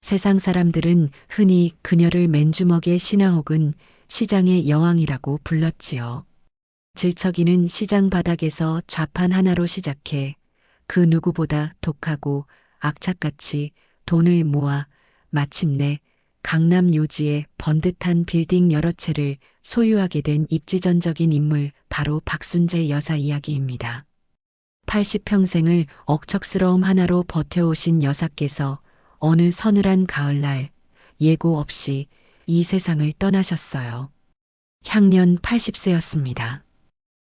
세상 사람들은 흔히 그녀를 맨주먹의 신하 혹은 시장의 여왕이라고 불렀지요. 질척이는 시장 바닥에서 좌판 하나로 시작해 그 누구보다 독하고 악착같이 돈을 모아 마침내 강남 요지의 번듯한 빌딩 여러 채를 소유하게 된 입지전적인 인물 바로 박순재 여사 이야기입니다. 80평생을 억척스러움 하나로 버텨오신 여사께서 어느 서늘한 가을날 예고 없이 이 세상을 떠나셨어요. 향년 80세였습니다.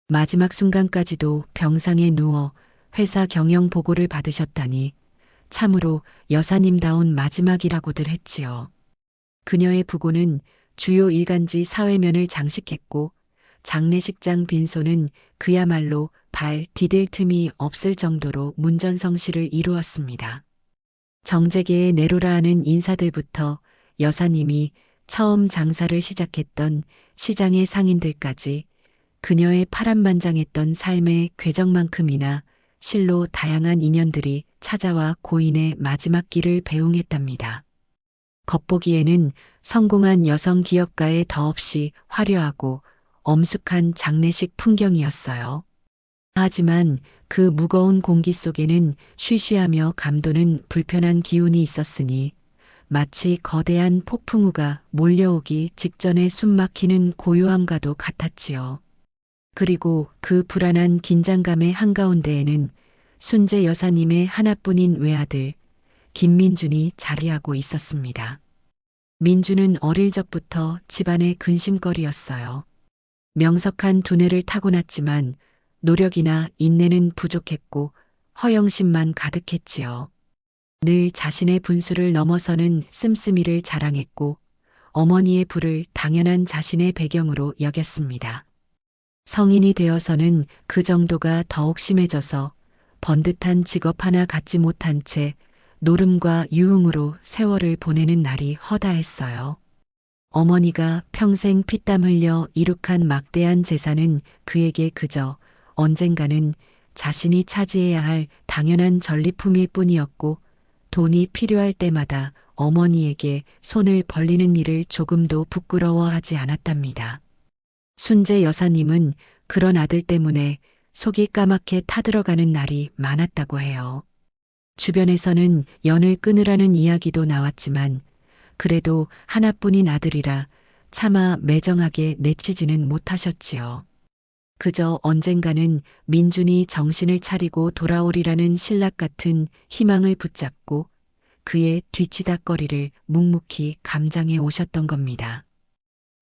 마지막 순간까지도 병상에 누워 회사 경영 보고를 받으셨다니 참으로 여사님다운 마지막이라고들 했지요. 그녀의 부고는 주요 일간지 사회면을 장식했고 장례식장 빈소는 그야말로 발 디딜 틈이 없을 정도로 문전성시를 이루었습니다. 정재계의 내로라 하는 인사들부터 여사님이 처음 장사를 시작했던 시장의 상인들까지 그녀의 파란만장했던 삶의 궤적만큼이나 실로 다양한 인연들이 찾아와 고인의 마지막 길을 배웅했답니다. 겉보기에는 성공한 여성 기업가의 더없이 화려하고 엄숙한 장례식 풍경이었어요. 하지만 그 무거운 공기 속에는 쉬쉬하며 감도는 불편한 기운이 있었으니 마치 거대한 폭풍우가 몰려오기 직전에 숨막히는 고요함과도 같았지요. 그리고 그 불안한 긴장감의 한가운데에는 순재 여사님의 하나뿐인 외아들 김민준이 자리하고 있었습니다. 민준은 어릴 적부터 집안의 근심거리였어요. 명석한 두뇌를 타고났지만 노력이나 인내는 부족했고 허영심만 가득했지요. 늘 자신의 분수를 넘어서는 씀씀이를 자랑했고 어머니의 부를 당연한 자신의 배경으로 여겼습니다. 성인이 되어서는 그 정도가 더욱 심해져서 번듯한 직업 하나 갖지 못한 채 노름과 유흥으로 세월을 보내는 날이 허다했어요. 어머니가 평생 피땀 흘려 이룩한 막대한 재산은 그에게 그저 언젠가는 자신이 차지해야 할 당연한 전리품일 뿐이었고 돈이 필요할 때마다 어머니에게 손을 벌리는 일을 조금도 부끄러워하지 않았답니다. 순재 여사님은 그런 아들 때문에 속이 까맣게 타들어가는 날이 많았다고 해요. 주변에서는 연을 끊으라는 이야기도 나왔지만 그래도 하나뿐인 아들이라 차마 매정하게 내치지는 못하셨지요. 그저 언젠가는 민준이 정신을 차리고 돌아오리라는 신락 같은 희망을 붙잡고 그의 뒤치다꺼리를 묵묵히 감장해 오셨던 겁니다.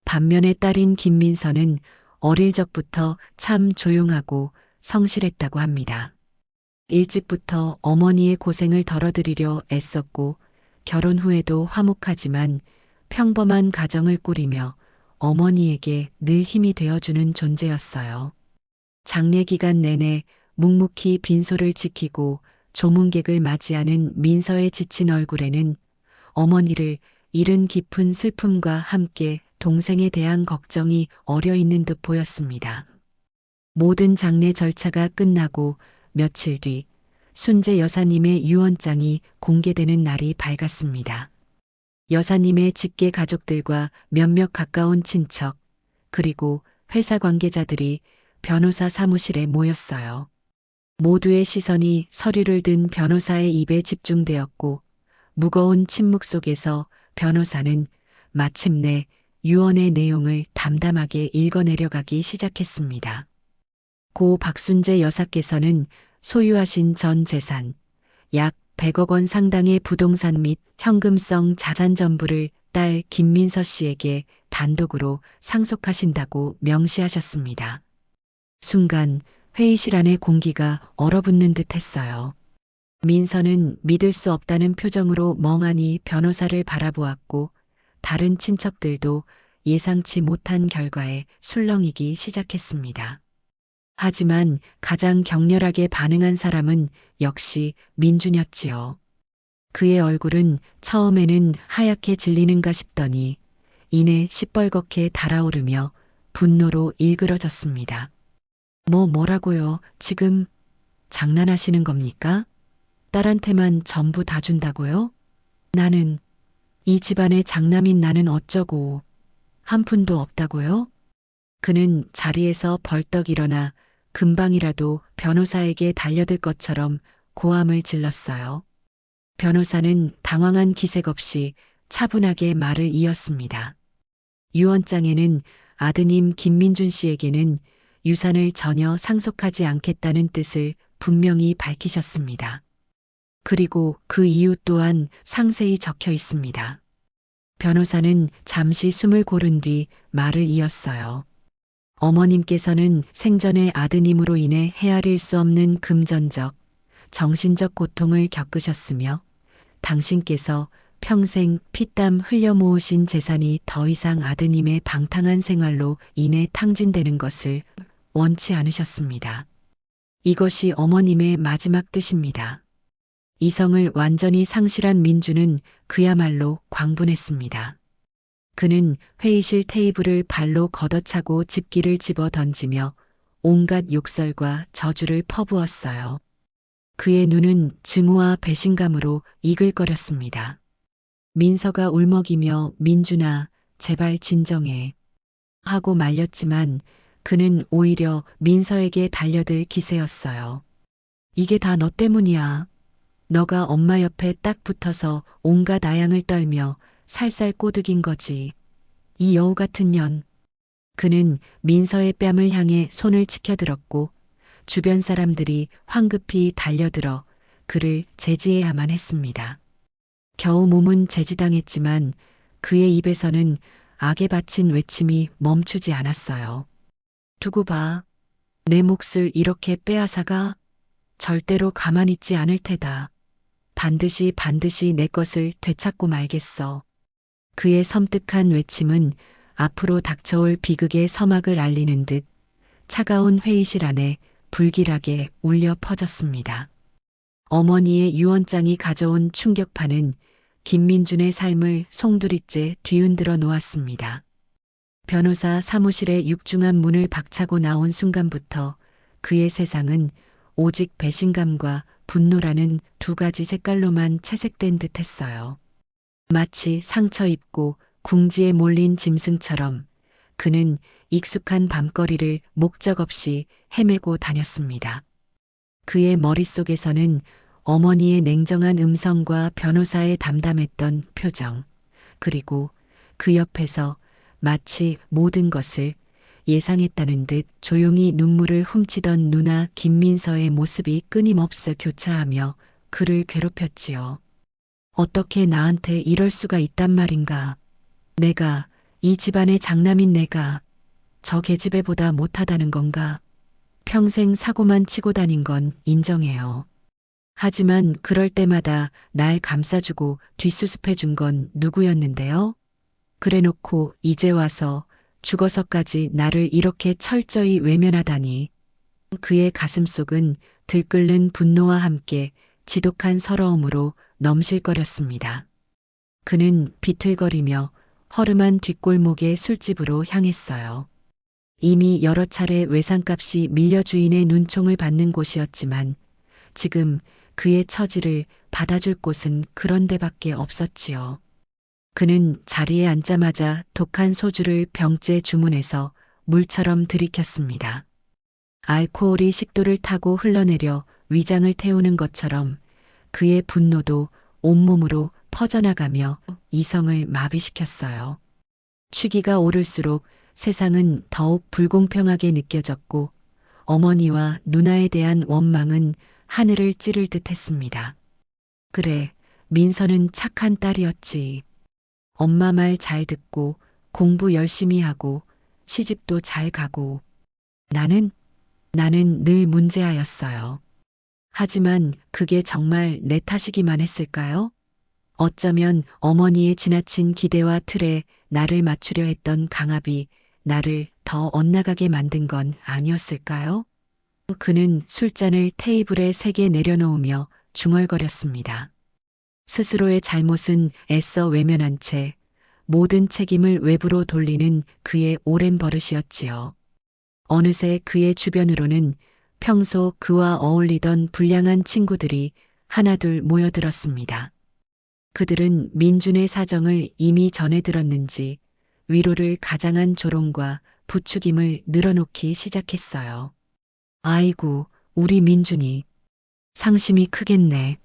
반면에 딸인 김민서는 어릴 적부터 참 조용하고 성실했다고 합니다. 일찍부터 어머니의 고생을 덜어드리려 애썼고 결혼 후에도 화목하지만 평범한 가정을 꾸리며 어머니에게 늘 힘이 되어주는 존재였어요. 장례 기간 내내 묵묵히 빈소를 지키고 조문객을 맞이하는 민서의 지친 얼굴에는 어머니를 잃은 깊은 슬픔과 함께 동생에 대한 걱정이 어려 있는 듯 보였습니다. 모든 장례 절차가 끝나고 며칠 뒤 순재 여사님의 유언장이 공개되는 날이 밝았습니다. 여사님의 직계 가족들과 몇몇 가까운 친척, 그리고 회사 관계자들이 변호사 사무실에 모였어요. 모두의 시선이 서류를 든 변호사의 입에 집중되었고 무거운 침묵 속에서 변호사는 마침내 유언의 내용을 담담하게 읽어내려가기 시작했습니다. 고 박순재 여사께서는 소유하신 전 재산, 약 100억 원 상당의 부동산 및 현금성 자산 전부를 딸 김민서 씨에게 단독으로 상속하신다고 명시하셨습니다. 순간 회의실 안의 공기가 얼어붙는 듯 했어요. 민서는 믿을 수 없다는 표정으로 멍하니 변호사를 바라보았고 다른 친척들도 예상치 못한 결과에 술렁이기 시작했습니다. 하지만 가장 격렬하게 반응한 사람은 역시 민준이었지요. 그의 얼굴은 처음에는 하얗게 질리는가 싶더니 이내 시뻘겋게 달아오르며 분노로 일그러졌습니다. 뭐라고요? 지금 장난하시는 겁니까? 딸한테만 전부 다 준다고요? 나는 이 집안의 장남인 나는 어쩌고 한 푼도 없다고요? 그는 자리에서 벌떡 일어나 금방이라도 변호사에게 달려들 것처럼 고함을 질렀어요. 변호사는 당황한 기색 없이 차분하게 말을 이었습니다. 유언장에는 아드님 김민준 씨에게는 유산을 전혀 상속하지 않겠다는 뜻을 분명히 밝히셨습니다. 그리고 그 이유 또한 상세히 적혀 있습니다. 변호사는 잠시 숨을 고른 뒤 말을 이었어요. 어머님께서는 생전에 아드님으로 인해 헤아릴 수 없는 금전적, 정신적 고통을 겪으셨으며 당신께서 평생 피땀 흘려 모으신 재산이 더 이상 아드님의 방탕한 생활로 인해 탕진되는 것을 원치 않으셨습니다. 이것이 어머님의 마지막 뜻입니다. 이성을 완전히 상실한 민주는 그야말로 광분했습니다. 그는 회의실 테이블을 발로 걷어차고 집기를 집어 던지며 온갖 욕설과 저주를 퍼부었어요. 그의 눈은 증오와 배신감으로 이글거렸습니다. 민서가 울먹이며 민준아, 제발 진정해. 하고 말렸지만 그는 오히려 민서에게 달려들 기세였어요. 이게 다 너 때문이야. 너가 엄마 옆에 딱 붙어서 온갖 아양을 떨며 살살 꼬드긴 거지. 이 여우 같은 년. 그는 민서의 뺨을 향해 손을 치켜들었고 주변 사람들이 황급히 달려들어 그를 제지해야만 했습니다. 겨우 몸은 제지당했지만 그의 입에서는 악에 바친 외침이 멈추지 않았어요. 두고 봐. 내 몫을 이렇게 빼앗아가? 절대로 가만히 있지 않을 테다. 반드시 내 것을 되찾고 말겠어. 그의 섬뜩한 외침은 앞으로 닥쳐올 비극의 서막을 알리는 듯 차가운 회의실 안에 불길하게 울려 퍼졌습니다. 어머니의 유언장이 가져온 충격파는 김민준의 삶을 송두리째 뒤흔들어 놓았습니다. 변호사 사무실의 육중한 문을 박차고 나온 순간부터 그의 세상은 오직 배신감과 분노라는 두 가지 색깔로만 채색된 듯 했어요. 마치 상처 입고 궁지에 몰린 짐승처럼 그는 익숙한 밤거리를 목적 없이 헤매고 다녔습니다. 그의 머릿속에서는 어머니의 냉정한 음성과 변호사의 담담했던 표정, 그리고 그 옆에서 마치 모든 것을 예상했다는 듯 조용히 눈물을 훔치던 누나 김민서의 모습이 끊임없어 교차하며 그를 괴롭혔지요. 어떻게 나한테 이럴 수가 있단 말인가. 내가, 이 집안의 장남인 내가 저 계집애보다 못하다는 건가. 평생 사고만 치고 다닌 건 인정해요. 하지만 그럴 때마다 날 감싸주고 뒷수습해 준 건 누구였는데요? 그래놓고 이제 와서 죽어서까지 나를 이렇게 철저히 외면하다니. 그의 가슴속은 들끓는 분노와 함께 지독한 서러움으로 넘실거렸습니다. 그는 비틀거리며 허름한 뒷골목의 술집으로 향했어요. 이미 여러 차례 외상값이 밀려 주인의 눈총을 받는 곳이었지만 지금 그의 처지를 받아줄 곳은 그런 데밖에 없었지요. 그는 자리에 앉자마자 독한 소주를 병째 주문해서 물처럼 들이켰습니다. 알코올이 식도를 타고 흘러내려 위장을 태우는 것처럼 그의 분노도 온몸으로 퍼져나가며 이성을 마비시켰어요. 취기가 오를수록 세상은 더욱 불공평하게 느껴졌고 어머니와 누나에 대한 원망은 하늘을 찌를 듯 했습니다. 그래, 민서는 착한 딸이었지. 엄마 말 잘 듣고 공부 열심히 하고 시집도 잘 가고 나는 늘 문제아였어요. 하지만 그게 정말 내 탓이기만 했을까요? 어쩌면 어머니의 지나친 기대와 틀에 나를 맞추려 했던 강압이 나를 더 엇나가게 만든 건 아니었을까요? 그는 술잔을 테이블에 3개 내려놓으며 중얼거렸습니다. 스스로의 잘못은 애써 외면한 채 모든 책임을 외부로 돌리는 그의 오랜 버릇이었지요. 어느새 그의 주변으로는 평소 그와 어울리던 불량한 친구들이 하나둘 모여들었습니다. 그들은 민준의 사정을 이미 전해 들었는지 위로를 가장한 조롱과 부추김을 늘어놓기 시작했어요. 아이고, 우리 민준이 상심이 크겠네.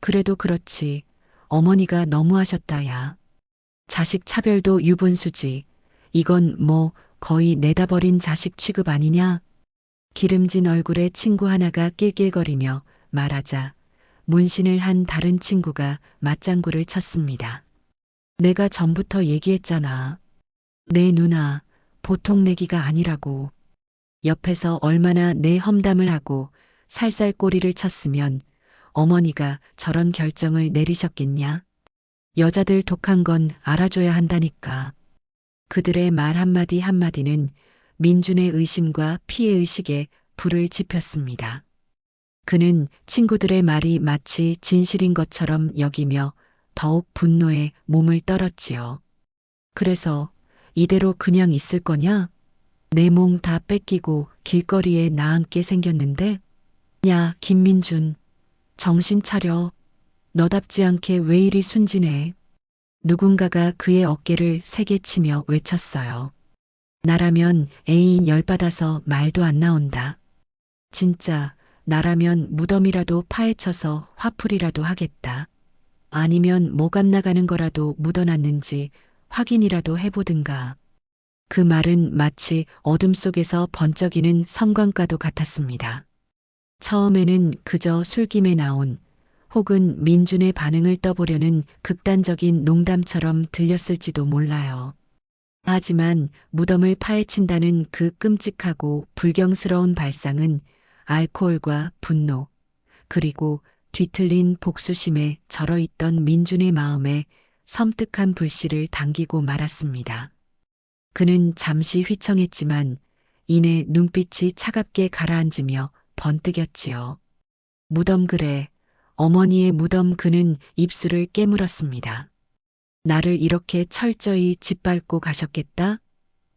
그래도 그렇지. 어머니가 너무하셨다, 야. 자식 차별도 유분수지. 이건 뭐 거의 내다버린 자식 취급 아니냐? 기름진 얼굴에 친구 하나가 낄낄거리며 말하자 문신을 한 다른 친구가 맞장구를 쳤습니다. 내가 전부터 얘기했잖아. 내 누나, 보통 내기가 아니라고. 옆에서 얼마나 내 험담을 하고 살살 꼬리를 쳤으면 어머니가 저런 결정을 내리셨겠냐? 여자들 독한 건 알아줘야 한다니까. 그들의 말 한마디 한마디는 민준의 의심과 피해의식에 불을 지폈습니다. 그는 친구들의 말이 마치 진실인 것처럼 여기며 더욱 분노에 몸을 떨었지요. 그래서 이대로 그냥 있을 거냐? 내 몸 다 뺏기고 길거리에 나앉게 생겼는데? 야, 김민준, 정신 차려. 너답지 않게 왜 이리 순진해? 누군가가 그의 어깨를 세게 치며 외쳤어요. 나라면 애인 열받아서 말도 안 나온다. 진짜 나라면 무덤이라도 파헤쳐서 화풀이라도 하겠다. 아니면 모감 나가는 거라도 묻어놨는지 확인이라도 해보든가. 그 말은 마치 어둠 속에서 번쩍이는 섬광과도 같았습니다. 처음에는 그저 술김에 나온 혹은 민준의 반응을 떠보려는 극단적인 농담처럼 들렸을지도 몰라요. 하지만 무덤을 파헤친다는 그 끔찍하고 불경스러운 발상은 알코올과 분노, 그리고 뒤틀린 복수심에 절어있던 민준의 마음에 섬뜩한 불씨를 당기고 말았습니다. 그는 잠시 휘청했지만 이내 눈빛이 차갑게 가라앉으며 번뜩였지요. 무덤 그래, 어머니의 무덤. 그는 입술을 깨물었습니다. 나를 이렇게 철저히 짓밟고 가셨겠다?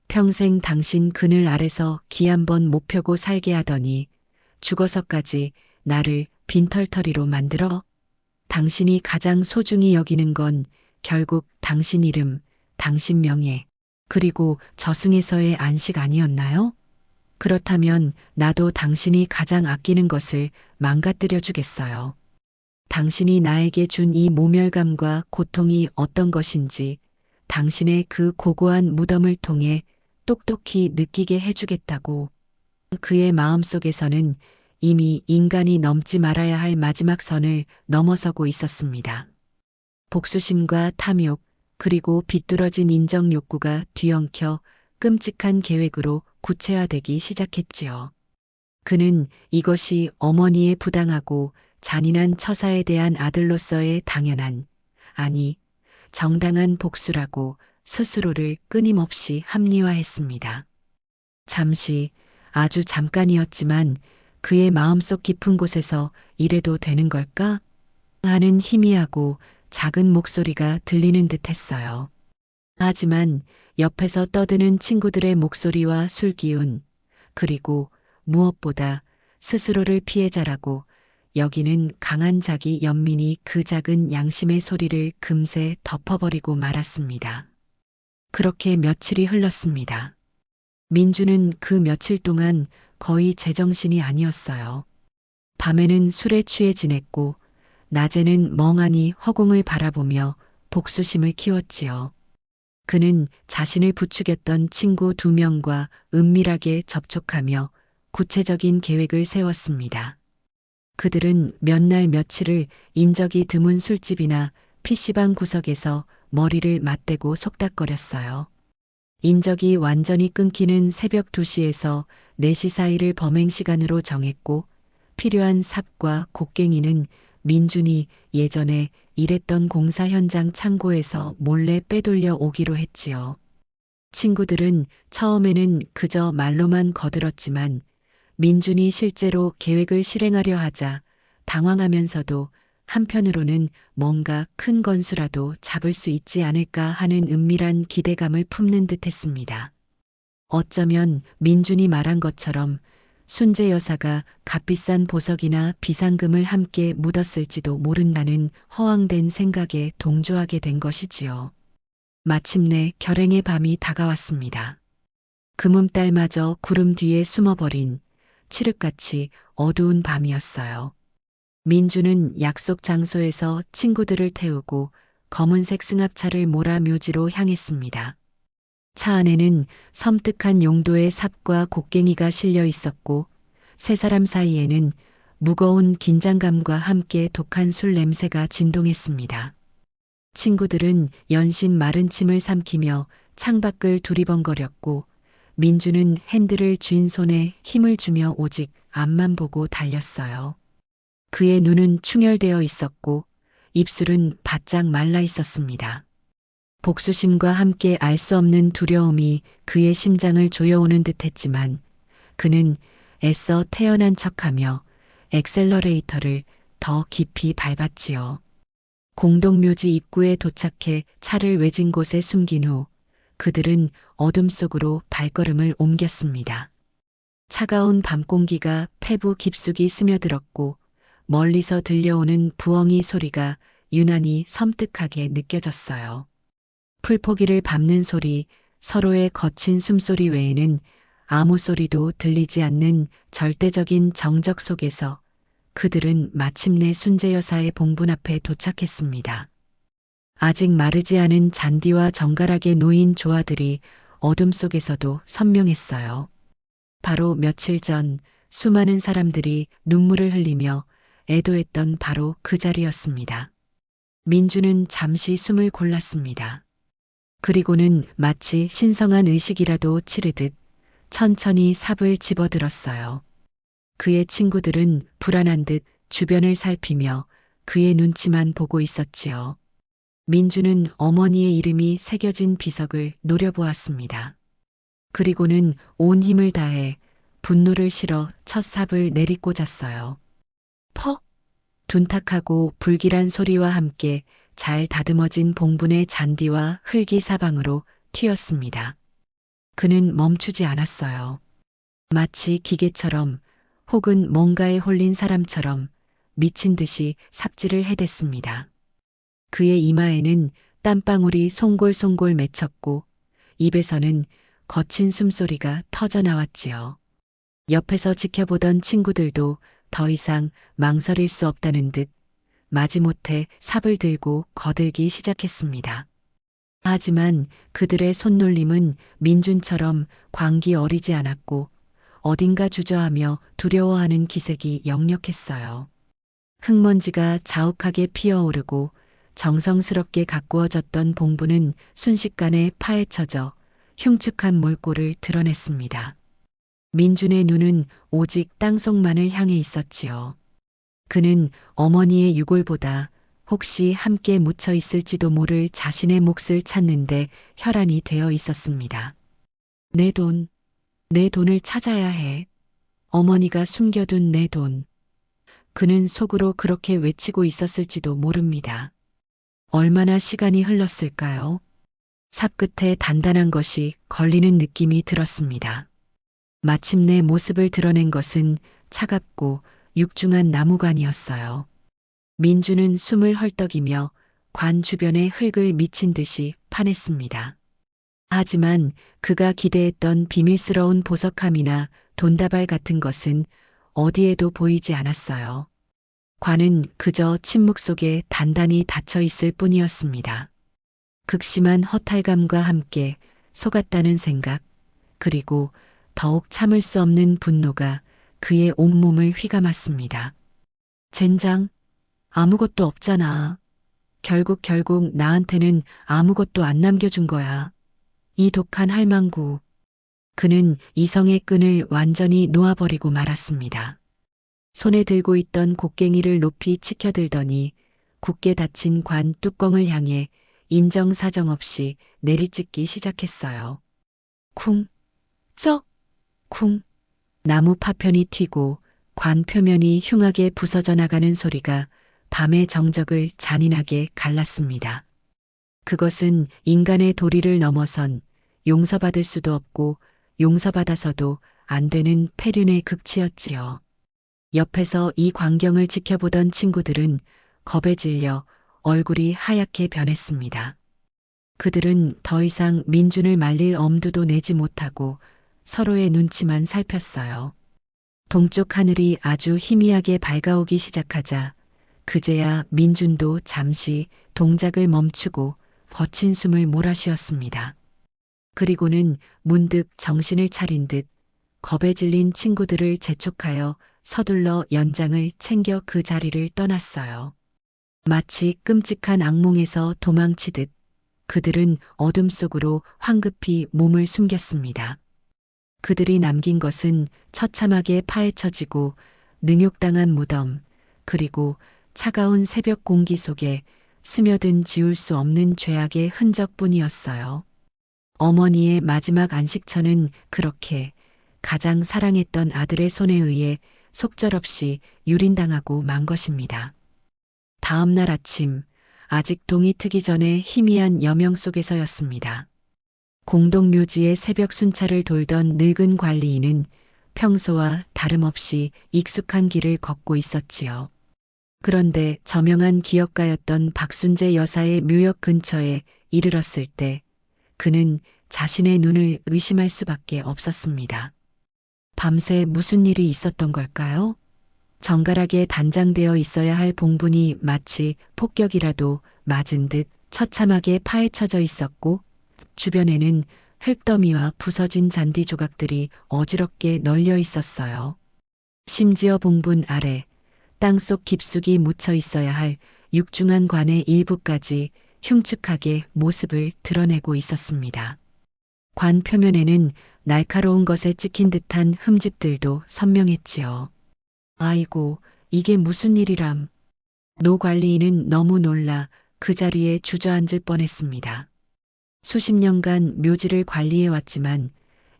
평생 당신 그늘 아래서 기 한 번 못 펴고 살게 하더니 죽어서까지 나를 빈털터리로 만들어? 당신이 가장 소중히 여기는 건 결국 당신 이름, 당신 명예, 그리고 저승에서의 안식 아니었나요? 그렇다면 나도 당신이 가장 아끼는 것을 망가뜨려 주겠어요. 당신이 나에게 준 이 모멸감과 고통이 어떤 것인지 당신의 그 고고한 무덤을 통해 똑똑히 느끼게 해주겠다고. 그의 마음속에서는 이미 인간이 넘지 말아야 할 마지막 선을 넘어서고 있었습니다. 복수심과 탐욕, 그리고 비뚤어진 인정 욕구가 뒤엉켜 끔찍한 계획으로 구체화되기 시작했지요. 그는 이것이 어머니의 부당하고 잔인한 처사에 대한 아들로서의 당연한, 아니, 정당한 복수라고 스스로를 끊임없이 합리화했습니다. 잠시, 아주 잠깐이었지만 그의 마음속 깊은 곳에서 이래도 되는 걸까? 하는 희미하고 작은 목소리가 들리는 듯 했어요. 하지만 옆에서 떠드는 친구들의 목소리와 술기운, 그리고 무엇보다 스스로를 피해자라고 여기는 강한 자기 연민이 그 작은 양심의 소리를 금세 덮어버리고 말았습니다. 그렇게 며칠이 흘렀습니다. 민주는 그 며칠 동안 거의 제정신이 아니었어요. 밤에는 술에 취해 지냈고 낮에는 멍하니 허공을 바라보며 복수심을 키웠지요. 그는 자신을 부추겼던 친구 2명과 은밀하게 접촉하며 구체적인 계획을 세웠습니다. 그들은 몇 날 며칠을 인적이 드문 술집이나 PC방 구석에서 머리를 맞대고 속닥거렸어요. 인적이 완전히 끊기는 새벽 2시에서 4시 사이를 범행시간으로 정했고 필요한 삽과 곡괭이는 민준이 예전에 일했던 공사 현장 창고에서 몰래 빼돌려 오기로 했지요. 친구들은 처음에는 그저 말로만 거들었지만 민준이 실제로 계획을 실행하려 하자 당황하면서도 한편으로는 뭔가 큰 건수라도 잡을 수 있지 않을까 하는 은밀한 기대감을 품는 듯 했습니다. 어쩌면 민준이 말한 것처럼 순재 여사가 값비싼 보석이나 비상금을 함께 묻었을지도 모른다는 허황된 생각에 동조하게 된 것이지요. 마침내 결행의 밤이 다가왔습니다. 금음달마저 구름 뒤에 숨어버린 칠흑같이 어두운 밤이었어요. 민주는 약속 장소에서 친구들을 태우고 검은색 승합차를 몰아 묘지로 향했습니다. 차 안에는 섬뜩한 용도의 삽과 곡괭이가 실려 있었고 세 사람 사이에는 무거운 긴장감과 함께 독한 술 냄새가 진동했습니다. 친구들은 연신 마른 침을 삼키며 창밖을 두리번거렸고 민주는 핸들을 쥔 손에 힘을 주며 오직 앞만 보고 달렸어요. 그의 눈은 충혈되어 있었고 입술은 바짝 말라 있었습니다. 복수심과 함께 알 수 없는 두려움이 그의 심장을 조여오는 듯했지만 그는 애써 태연한 척하며 엑셀러레이터를 더 깊이 밟았지요. 공동묘지 입구에 도착해 차를 외진 곳에 숨긴 후 그들은 어둠 속으로 발걸음을 옮겼습니다. 차가운 밤 공기가 폐부 깊숙이 스며들었고 멀리서 들려오는 부엉이 소리가 유난히 섬뜩하게 느껴졌어요. 풀포기를 밟는 소리, 서로의 거친 숨소리 외에는 아무 소리도 들리지 않는 절대적인 정적 속에서 그들은 마침내 순재 여사의 봉분 앞에 도착했습니다. 아직 마르지 않은 잔디와 정갈하게 놓인 조화들이 어둠 속에서도 선명했어요. 바로 며칠 전 수많은 사람들이 눈물을 흘리며 애도했던 바로 그 자리였습니다. 민주는 잠시 숨을 골랐습니다. 그리고는 마치 신성한 의식이라도 치르듯 천천히 삽을 집어들었어요. 그의 친구들은 불안한 듯 주변을 살피며 그의 눈치만 보고 있었지요. 민주는 어머니의 이름이 새겨진 비석을 노려보았습니다. 그리고는 온 힘을 다해 분노를 실어 첫 삽을 내리꽂았어요. 퍽! 둔탁하고 불길한 소리와 함께 잘 다듬어진 봉분의 잔디와 흙이 사방으로 튀었습니다. 그는 멈추지 않았어요. 마치 기계처럼 혹은 뭔가에 홀린 사람처럼 미친 듯이 삽질을 해댔습니다. 그의 이마에는 땀방울이 송골송골 맺혔고 입에서는 거친 숨소리가 터져 나왔지요. 옆에서 지켜보던 친구들도 더 이상 망설일 수 없다는 듯 마지못해 삽을 들고 거들기 시작했습니다. 하지만 그들의 손놀림은 민준처럼 광기 어리지 않았고 어딘가 주저하며 두려워하는 기색이 역력했어요. 흙먼지가 자욱하게 피어오르고 정성스럽게 가꾸어졌던 봉분은 순식간에 파헤쳐져 흉측한 몰골을 드러냈습니다. 민준의 눈은 오직 땅속만을 향해 있었지요. 그는 어머니의 유골보다 혹시 함께 묻혀 있을지도 모를 자신의 몫을 찾는데 혈안이 되어 있었습니다. 내 돈을 찾아야 해. 어머니가 숨겨둔 내 돈. 그는 속으로 그렇게 외치고 있었을지도 모릅니다. 얼마나 시간이 흘렀을까요? 삽 끝에 단단한 것이 걸리는 느낌이 들었습니다. 마침내 모습을 드러낸 것은 차갑고 육중한 나무관이었어요. 민주는 숨을 헐떡이며 관 주변에 흙을 미친 듯이 파냈습니다. 하지만 그가 기대했던 비밀스러운 보석함이나 돈다발 같은 것은 어디에도 보이지 않았어요. 관은 그저 침묵 속에 단단히 닫혀 있을 뿐이었습니다. 극심한 허탈감과 함께 속았다는 생각, 그리고 더욱 참을 수 없는 분노가 그의 온몸을 휘감았습니다. 젠장, 아무것도 없잖아. 결국 나한테는 아무것도 안 남겨준 거야. 이 독한 할망구. 그는 이성의 끈을 완전히 놓아버리고 말았습니다. 손에 들고 있던 곡괭이를 높이 치켜들더니 굳게 닫힌 관 뚜껑을 향해 인정사정 없이 내리찍기 시작했어요. 쿵, 쩍, 쿵. 나무 파편이 튀고 관 표면이 흉하게 부서져 나가는 소리가 밤의 정적을 잔인하게 갈랐습니다. 그것은 인간의 도리를 넘어선 용서받을 수도 없고 용서받아서도 안 되는 폐륜의 극치였지요. 옆에서 이 광경을 지켜보던 친구들은 겁에 질려 얼굴이 하얗게 변했습니다. 그들은 더 이상 민준을 말릴 엄두도 내지 못하고 서로의 눈치만 살폈어요. 동쪽 하늘이 아주 희미하게 밝아오기 시작하자 그제야 민준도 잠시 동작을 멈추고 거친 숨을 몰아쉬었습니다. 그리고는 문득 정신을 차린 듯 겁에 질린 친구들을 재촉하여 서둘러 연장을 챙겨 그 자리를 떠났어요. 마치 끔찍한 악몽에서 도망치듯 그들은 어둠 속으로 황급히 몸을 숨겼습니다. 그들이 남긴 것은 처참하게 파헤쳐지고 능욕당한 무덤, 그리고 차가운 새벽 공기 속에 스며든 지울 수 없는 죄악의 흔적뿐이었어요. 어머니의 마지막 안식처는 그렇게 가장 사랑했던 아들의 손에 의해 속절없이 유린당하고 만 것입니다. 다음 날 아침, 아직 동이 트기 전에 희미한 여명 속에서였습니다. 공동묘지의 새벽 순찰을 돌던 늙은 관리인은 평소와 다름없이 익숙한 길을 걷고 있었지요. 그런데 저명한 기업가였던 박순재 여사의 묘역 근처에 이르렀을 때 그는 자신의 눈을 의심할 수밖에 없었습니다. 밤새 무슨 일이 있었던 걸까요? 정갈하게 단장되어 있어야 할 봉분이 마치 폭격이라도 맞은 듯 처참하게 파헤쳐져 있었고 주변에는 흙더미와 부서진 잔디 조각들이 어지럽게 널려 있었어요. 심지어 봉분 아래 땅속 깊숙이 묻혀 있어야 할 육중한 관의 일부까지 흉측하게 모습을 드러내고 있었습니다. 관 표면에는 날카로운 것에 찍힌 듯한 흠집들도 선명했지요. 아이고, 이게 무슨 일이람. 노 관리인은 너무 놀라 그 자리에 주저앉을 뻔했습니다. 수십 년간 묘지를 관리해왔지만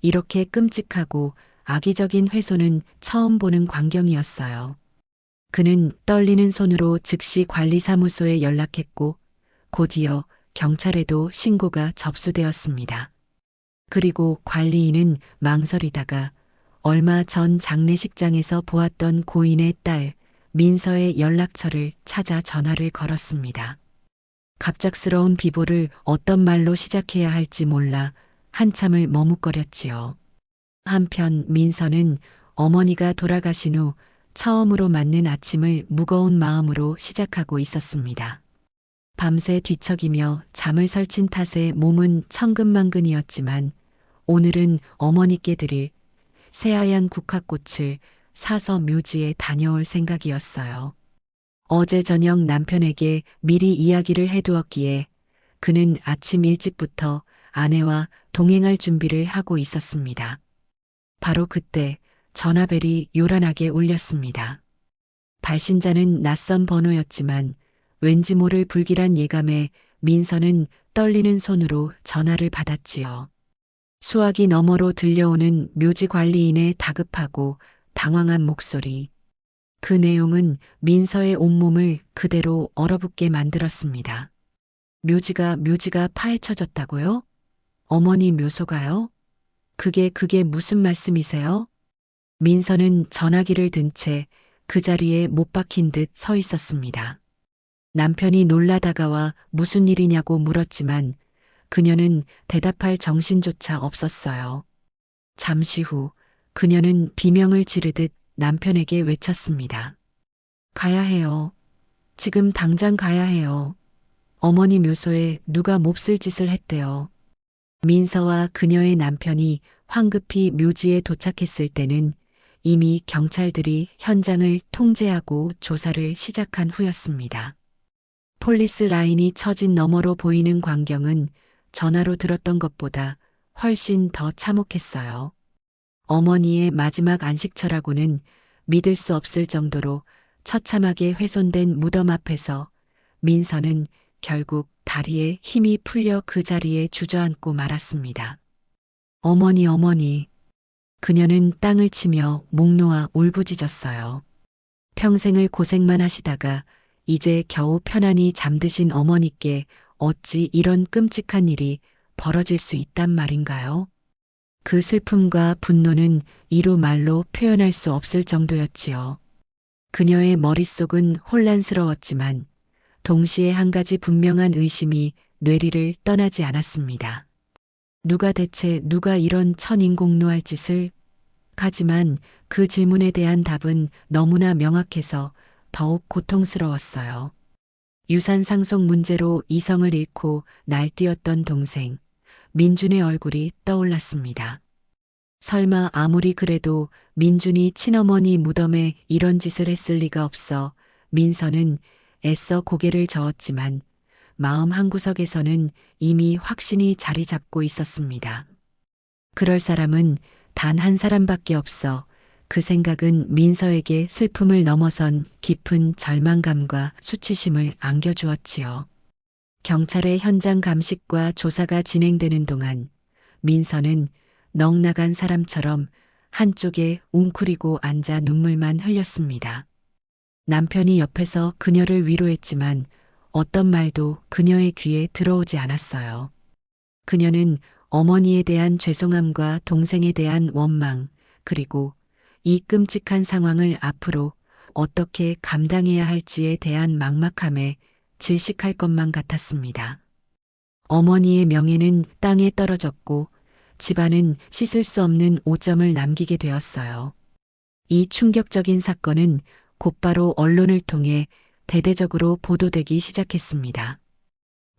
이렇게 끔찍하고 악의적인 훼손은 처음 보는 광경이었어요. 그는 떨리는 손으로 즉시 관리사무소에 연락했고 곧이어 경찰에도 신고가 접수되었습니다. 그리고 관리인은 망설이다가 얼마 전 장례식장에서 보았던 고인의 딸 민서의 연락처를 찾아 전화를 걸었습니다. 갑작스러운 비보를 어떤 말로 시작해야 할지 몰라 한참을 머뭇거렸지요. 한편 민서는 어머니가 돌아가신 후 처음으로 맞는 아침을 무거운 마음으로 시작하고 있었습니다. 밤새 뒤척이며 잠을 설친 탓에 몸은 천근만근이었지만 오늘은 어머니께 드릴 새하얀 국화꽃을 사서 묘지에 다녀올 생각이었어요. 어제 저녁 남편에게 미리 이야기를 해두었기에 그는 아침 일찍부터 아내와 동행할 준비를 하고 있었습니다. 바로 그때 전화벨이 요란하게 울렸습니다. 발신자는 낯선 번호였지만 왠지 모를 불길한 예감에 민서는 떨리는 손으로 전화를 받았지요. 수화기 너머로 들려오는 묘지 관리인의 다급하고 당황한 목소리. 그 내용은 민서의 온몸을 그대로 얼어붙게 만들었습니다. 묘지가 파헤쳐졌다고요? 어머니 묘소가요? 그게 무슨 말씀이세요? 민서는 전화기를 든 채 그 자리에 못 박힌 듯 서 있었습니다. 남편이 놀라 다가와 무슨 일이냐고 물었지만 그녀는 대답할 정신조차 없었어요. 잠시 후 그녀는 비명을 지르듯 남편에게 외쳤습니다. 가야 해요. 지금 당장 가야 해요. 어머니 묘소에 누가 몹쓸 짓을 했대요. 민서와 그녀의 남편이 황급히 묘지에 도착했을 때는 이미 경찰들이 현장을 통제하고 조사를 시작한 후였습니다. 폴리스 라인이 처진 너머로 보이는 광경은 전화로 들었던 것보다 훨씬 더 참혹했어요. 어머니의 마지막 안식처라고는 믿을 수 없을 정도로 처참하게 훼손된 무덤 앞에서 민서는 결국 다리에 힘이 풀려 그 자리에 주저앉고 말았습니다. 어머니. 그녀는 땅을 치며 목 놓아 울부짖었어요. 평생을 고생만 하시다가 이제 겨우 편안히 잠드신 어머니께 어찌 이런 끔찍한 일이 벌어질 수 있단 말인가요? 그 슬픔과 분노는 이루 말로 표현할 수 없을 정도였지요. 그녀의 머릿속은 혼란스러웠지만 동시에 한 가지 분명한 의심이 뇌리를 떠나지 않았습니다. 누가 이런 천인공노할 짓을? 하지만 그 질문에 대한 답은 너무나 명확해서 더욱 고통스러웠어요. 유산 상속 문제로 이성을 잃고 날뛰었던 동생, 민준의 얼굴이 떠올랐습니다. 설마 아무리 그래도 민준이 친어머니 무덤에 이런 짓을 했을 리가 없어 민서는 애써 고개를 저었지만 마음 한구석에서는 이미 확신이 자리 잡고 있었습니다. 그럴 사람은 단 한 사람밖에 없어 그 생각은 민서에게 슬픔을 넘어선 깊은 절망감과 수치심을 안겨주었지요. 경찰의 현장 감식과 조사가 진행되는 동안 민서는 넋나간 사람처럼 한쪽에 웅크리고 앉아 눈물만 흘렸습니다. 남편이 옆에서 그녀를 위로했지만 어떤 말도 그녀의 귀에 들어오지 않았어요. 그녀는 어머니에 대한 죄송함과 동생에 대한 원망, 그리고 이 끔찍한 상황을 앞으로 어떻게 감당해야 할지에 대한 막막함에 질식할 것만 같았습니다. 어머니의 명예는 땅에 떨어졌고 집안은 씻을 수 없는 오점을 남기게 되었어요. 이 충격적인 사건은 곧바로 언론을 통해 대대적으로 보도되기 시작했습니다.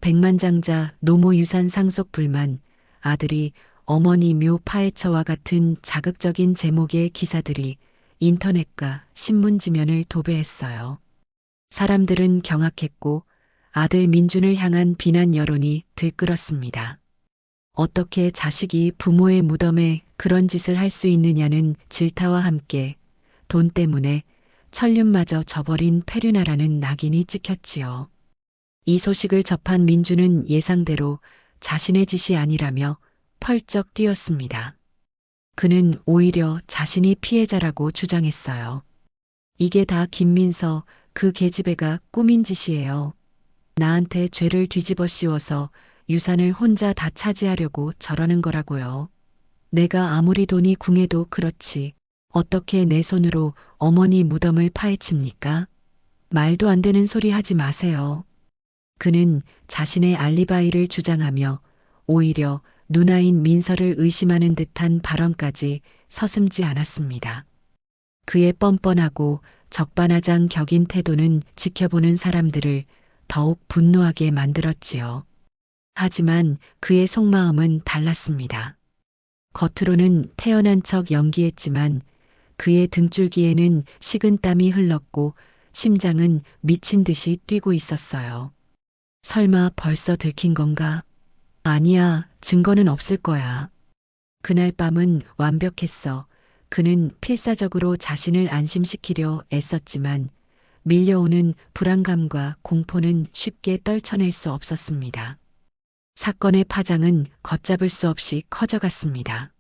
백만장자 노모유산 상속 불만, 아들이 어머니 묘 파헤쳐와 같은 자극적인 제목의 기사들이 인터넷과 신문 지면을 도배했어요. 사람들은 경악했고 아들 민준을 향한 비난 여론이 들끓었습니다. 어떻게 자식이 부모의 무덤에 그런 짓을 할 수 있느냐는 질타와 함께 돈 때문에 천륜마저 저버린 페류나라는 낙인이 찍혔지요. 이 소식을 접한 민준은 예상대로 자신의 짓이 아니라며 펄쩍 뛰었습니다. 그는 오히려 자신이 피해자라고 주장했어요. 이게 다 김민서 그 계집애가 꾸민 짓이에요. 나한테 죄를 뒤집어 씌워서 유산을 혼자 다 차지하려고 저러는 거라고요. 내가 아무리 돈이 궁해도 그렇지 어떻게 내 손으로 어머니 무덤을 파헤칩니까? 말도 안 되는 소리 하지 마세요. 그는 자신의 알리바이를 주장하며 오히려 누나인 민서를 의심하는 듯한 발언까지 서슴지 않았습니다. 그의 뻔뻔하고 적반하장 격인 태도는 지켜보는 사람들을 더욱 분노하게 만들었지요. 하지만 그의 속마음은 달랐습니다. 겉으로는 태연한 척 연기했지만 그의 등줄기에는 식은땀이 흘렀고 심장은 미친 듯이 뛰고 있었어요. 설마 벌써 들킨 건가? 아니야, 증거는 없을 거야. 그날 밤은 완벽했어. 그는 필사적으로 자신을 안심시키려 애썼지만 밀려오는 불안감과 공포는 쉽게 떨쳐낼 수 없었습니다. 사건의 파장은 걷잡을 수 없이 커져갔습니다.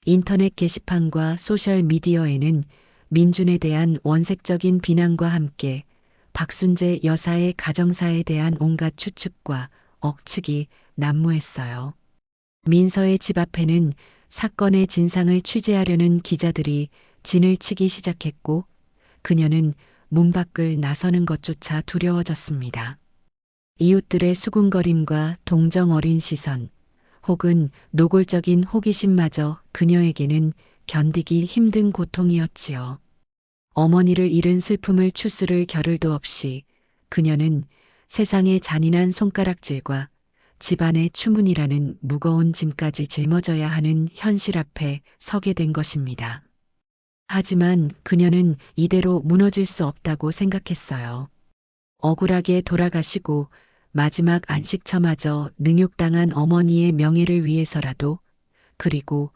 인터넷 게시판과 소셜미디어에는 민준에 대한 원색적인 비난과 함께 박순재 여사의 가정사에 대한 온갖 추측과 억측이 난무했어요. 민서의 집 앞에는 사건의 진상을 취재하려는 기자들이 진을 치기 시작했고 그녀는 문 밖을 나서는 것조차 두려워졌습니다. 이웃들의 수군거림과 동정 어린 시선, 혹은 노골적인 호기심마저 그녀에게는 견디기 힘든 고통이었지요. 어머니를 잃은 슬픔을 추스를 겨를도 없이 그녀는 세상의 잔인한 손가락질과 집안의 추문이라는 무거운 짐까지 짊어져야 하는 현실 앞에 서게 된 것입니다. 하지만 그녀는 이대로 무너질 수 없다고 생각했어요. 억울하게 돌아가시고 마지막 안식처마저 능욕당한 어머니의 명예를 위해서라도, 그리고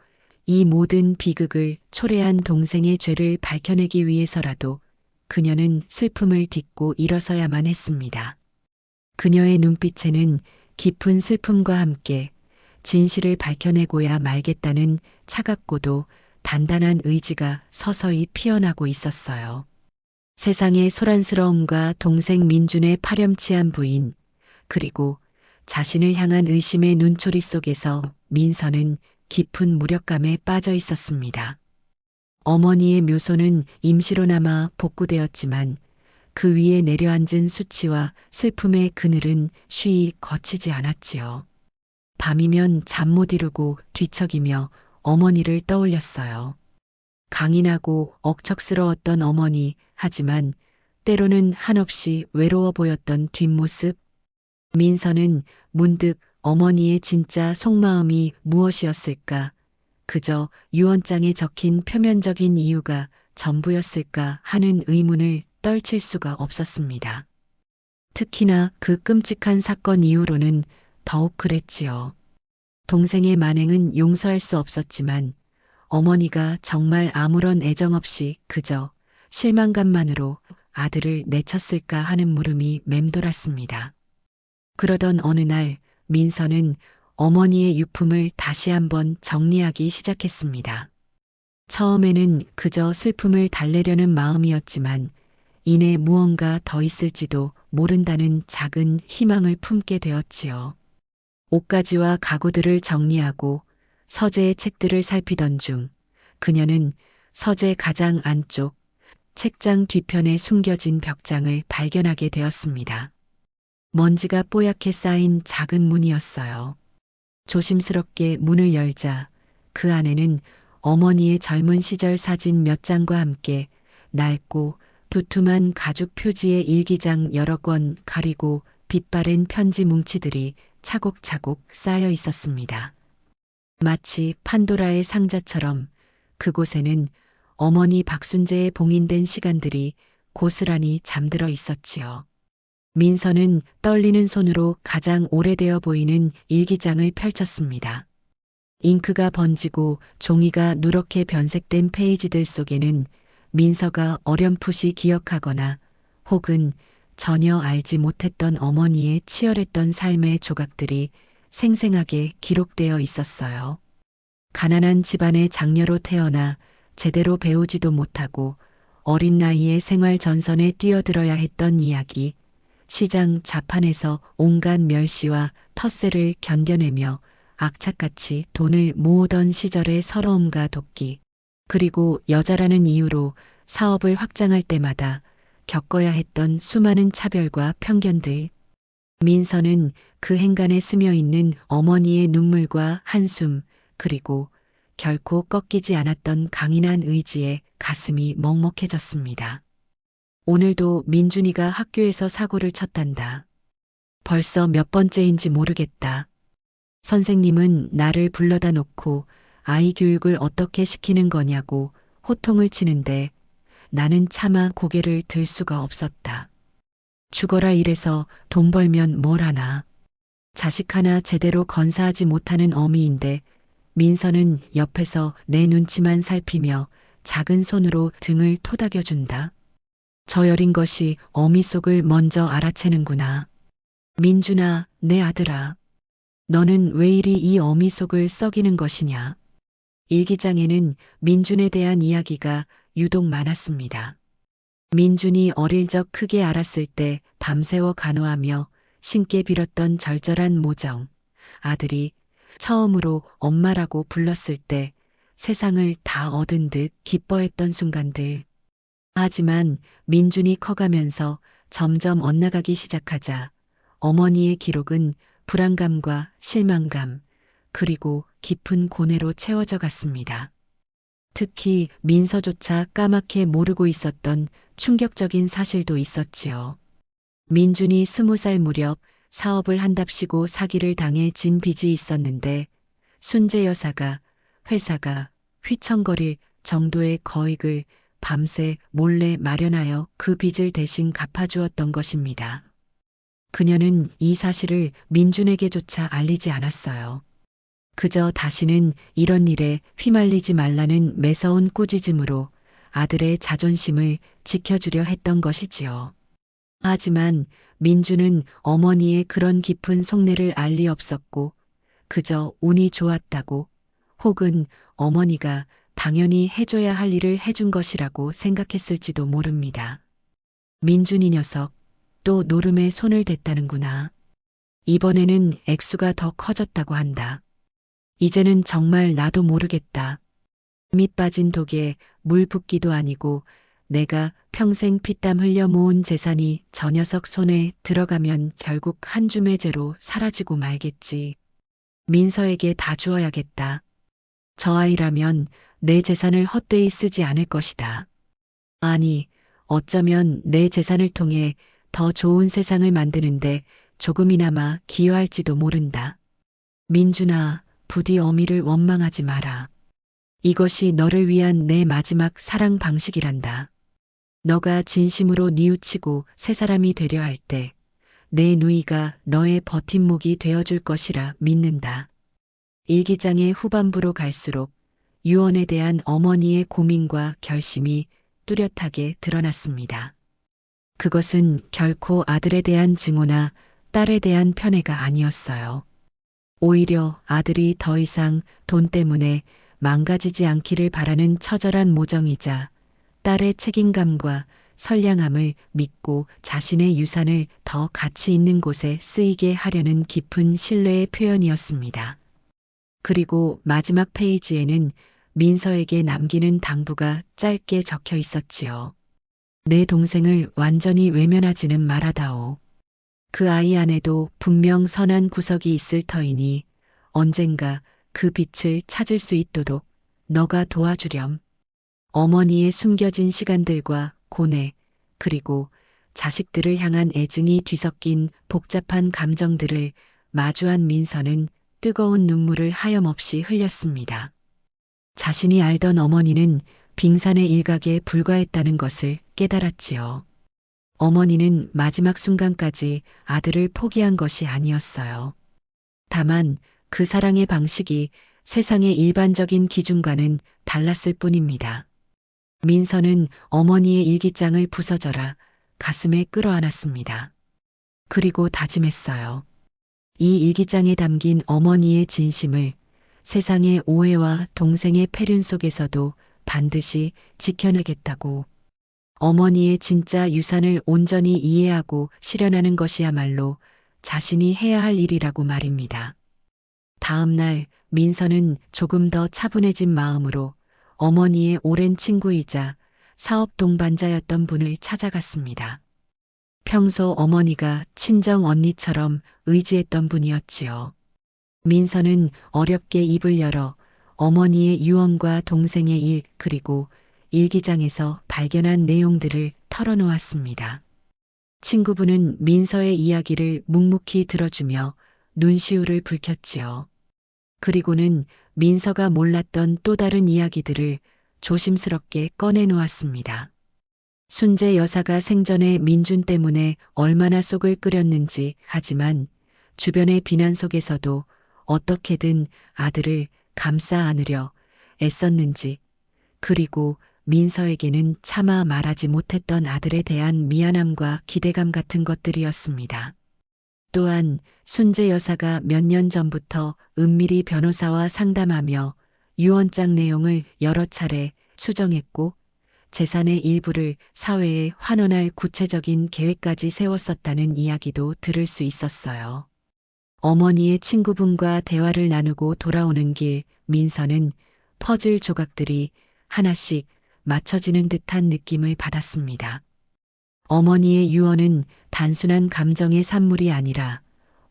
이 모든 비극을 초래한 동생의 죄를 밝혀내기 위해서라도 그녀는 슬픔을 딛고 일어서야만 했습니다. 그녀의 눈빛에는 깊은 슬픔과 함께 진실을 밝혀내고야 말겠다는 차갑고도 단단한 의지가 서서히 피어나고 있었어요. 세상의 소란스러움과 동생 민준의 파렴치한 부인, 그리고 자신을 향한 의심의 눈초리 속에서 민서는 깊은 무력감에 빠져 있었습니다. 어머니의 묘소는 임시로나마 복구되었지만 그 위에 내려앉은 수치와 슬픔의 그늘은 쉬이 거치지 않았지요. 밤이면 잠 못 이루고 뒤척이며 어머니를 떠올렸어요. 강인하고 억척스러웠던 어머니, 하지만 때로는 한없이 외로워 보였던 뒷모습. 민서는 문득 어머니의 진짜 속마음이 무엇이었을까? 그저 유언장에 적힌 표면적인 이유가 전부였을까 하는 의문을 떨칠 수가 없었습니다. 특히나 그 끔찍한 사건 이후로는 더욱 그랬지요. 동생의 만행은 용서할 수 없었지만 어머니가 정말 아무런 애정 없이 그저 실망감만으로 아들을 내쳤을까 하는 물음이 맴돌았습니다. 그러던 어느 날 민서는 어머니의 유품을 다시 한번 정리하기 시작했습니다. 처음에는 그저 슬픔을 달래려는 마음이었지만 이내 무언가 더 있을지도 모른다는 작은 희망을 품게 되었지요. 옷가지와 가구들을 정리하고 서재의 책들을 살피던 중 그녀는 서재 가장 안쪽 책장 뒤편에 숨겨진 벽장을 발견하게 되었습니다. 먼지가 뽀얗게 쌓인 작은 문이었어요. 조심스럽게 문을 열자 그 안에는 어머니의 젊은 시절 사진 몇 장과 함께 낡고 두툼한 가죽 표지의 일기장 여러 권 가리고 빛바랜 편지 뭉치들이 차곡차곡 쌓여 있었습니다. 마치 판도라의 상자처럼 그곳에는 어머니 박순재의 봉인된 시간들이 고스란히 잠들어 있었지요. 민서는 떨리는 손으로 가장 오래되어 보이는 일기장을 펼쳤습니다. 잉크가 번지고 종이가 누렇게 변색된 페이지들 속에는 민서가 어렴풋이 기억하거나 혹은 전혀 알지 못했던 어머니의 치열했던 삶의 조각들이 생생하게 기록되어 있었어요. 가난한 집안의 장녀로 태어나 제대로 배우지도 못하고 어린 나이에 생활 전선에 뛰어들어야 했던 이야기, 시장 좌판에서 온갖 멸시와 텃세를 견뎌내며 악착같이 돈을 모으던 시절의 서러움과 도끼, 그리고 여자라는 이유로 사업을 확장할 때마다 겪어야 했던 수많은 차별과 편견들. 민서는 그 행간에 스며 있는 어머니의 눈물과 한숨, 그리고 결코 꺾이지 않았던 강인한 의지에 가슴이 먹먹해졌습니다. 오늘도 민준이가 학교에서 사고를 쳤단다. 벌써 몇 번째인지 모르겠다. 선생님은 나를 불러다 놓고 아이 교육을 어떻게 시키는 거냐고 호통을 치는데 나는 차마 고개를 들 수가 없었다. 죽어라 일해서 돈 벌면 뭘 하나. 자식 하나 제대로 건사하지 못하는 어미인데 민서는 옆에서 내 눈치만 살피며 작은 손으로 등을 토닥여준다. 저 여린 것이 어미 속을 먼저 알아채는구나. 민준아, 내 아들아. 너는 왜 이리 이 어미 속을 썩이는 것이냐. 일기장에는 민준에 대한 이야기가 유독 많았습니다. 민준이 어릴 적 크게 알았을 때 밤새워 간호하며 신께 빌었던 절절한 모정, 아들이 처음으로 엄마라고 불렀을 때 세상을 다 얻은 듯 기뻐했던 순간들. 하지만 민준이 커가면서 점점 엇나가기 시작하자 어머니의 기록은 불안감과 실망감, 그리고 깊은 고뇌로 채워져 갔습니다. 특히 민서조차 까맣게 모르고 있었던 충격적인 사실도 있었지요. 민준이 20살 무렵 사업을 한답시고 사기를 당해 진 빚이 있었는데 순재 여사가 회사가 휘청거릴 정도의 거액을 밤새 몰래 마련하여 그 빚을 대신 갚아주었던 것입니다. 그녀는 이 사실을 민준에게조차 알리지 않았어요. 그저 다시는 이런 일에 휘말리지 말라는 매서운 꾸짖음으로 아들의 자존심을 지켜주려 했던 것이지요. 하지만 민준은 어머니의 그런 깊은 속내를 알 리 없었고 그저 운이 좋았다고 혹은 어머니가 당연히 해줘야 할 일을 해준 것이라고 생각했을지도 모릅니다. 민준이 녀석 또 노름에 손을 댔다는구나. 이번에는 액수가 더 커졌다고 한다. 이제는 정말 나도 모르겠다. 밑 빠진 독에 물 붓기도 아니고 내가 평생 피땀 흘려 모은 재산이 저 녀석 손에 들어가면 결국 한 줌의 재로 사라지고 말겠지. 민서에게 다 주어야겠다. 저 아이라면 내 재산을 헛되이 쓰지 않을 것이다. 아니, 어쩌면 내 재산을 통해 더 좋은 세상을 만드는데 조금이나마 기여할지도 모른다. 민준아, 부디 어미를 원망하지 마라. 이것이 너를 위한 내 마지막 사랑 방식이란다. 너가 진심으로 뉘우치고 새 사람이 되려 할 때 내 누이가 너의 버팀목이 되어줄 것이라 믿는다. 일기장의 후반부로 갈수록 유언에 대한 어머니의 고민과 결심이 뚜렷하게 드러났습니다. 그것은 결코 아들에 대한 증오나 딸에 대한 편애가 아니었어요. 오히려 아들이 더 이상 돈 때문에 망가지지 않기를 바라는 처절한 모정이자 딸의 책임감과 선량함을 믿고 자신의 유산을 더 가치 있는 곳에 쓰이게 하려는 깊은 신뢰의 표현이었습니다. 그리고 마지막 페이지에는 민서에게 남기는 당부가 짧게 적혀 있었지요. 내 동생을 완전히 외면하지는 말아다오. 그 아이 안에도 분명 선한 구석이 있을 터이니 언젠가 그 빛을 찾을 수 있도록 너가 도와주렴. 어머니의 숨겨진 시간들과 고뇌, 그리고 자식들을 향한 애증이 뒤섞인 복잡한 감정들을 마주한 민서는 뜨거운 눈물을 하염없이 흘렸습니다. 자신이 알던 어머니는 빙산의 일각에 불과했다는 것을 깨달았지요. 어머니는 마지막 순간까지 아들을 포기한 것이 아니었어요. 다만 그 사랑의 방식이 세상의 일반적인 기준과는 달랐을 뿐입니다. 민서는 어머니의 일기장을 부서져라 가슴에 끌어안았습니다. 그리고 다짐했어요. 이 일기장에 담긴 어머니의 진심을 세상의 오해와 동생의 패륜 속에서도 반드시 지켜내겠다고. 어머니의 진짜 유산을 온전히 이해하고 실현하는 것이야말로 자신이 해야 할 일이라고 말입니다. 다음 날 민서는 조금 더 차분해진 마음으로 어머니의 오랜 친구이자 사업 동반자였던 분을 찾아갔습니다. 평소 어머니가 친정 언니처럼 의지했던 분이었지요. 민서는 어렵게 입을 열어 어머니의 유언과 동생의 일 그리고 일기장에서 발견한 내용들을 털어놓았습니다. 친구분은 민서의 이야기를 묵묵히 들어주며 눈시울을 붉혔지요. 그리고는 민서가 몰랐던 또 다른 이야기들을 조심스럽게 꺼내놓았습니다. 순재 여사가 생전에 민준 때문에 얼마나 속을 끓였는지, 하지만 주변의 비난 속에서도 어떻게든 아들을 감싸 안으려 애썼는지, 그리고 민서에게는 차마 말하지 못했던 아들에 대한 미안함과 기대감 같은 것들이었습니다. 또한 순재 여사가 몇 년 전부터 은밀히 변호사와 상담하며 유언장 내용을 여러 차례 수정했고 재산의 일부를 사회에 환원할 구체적인 계획까지 세웠었다는 이야기도 들을 수 있었어요. 어머니의 친구분과 대화를 나누고 돌아오는 길 민서는 퍼즐 조각들이 하나씩 맞춰지는 듯한 느낌을 받았습니다. 어머니의 유언은 단순한 감정의 산물이 아니라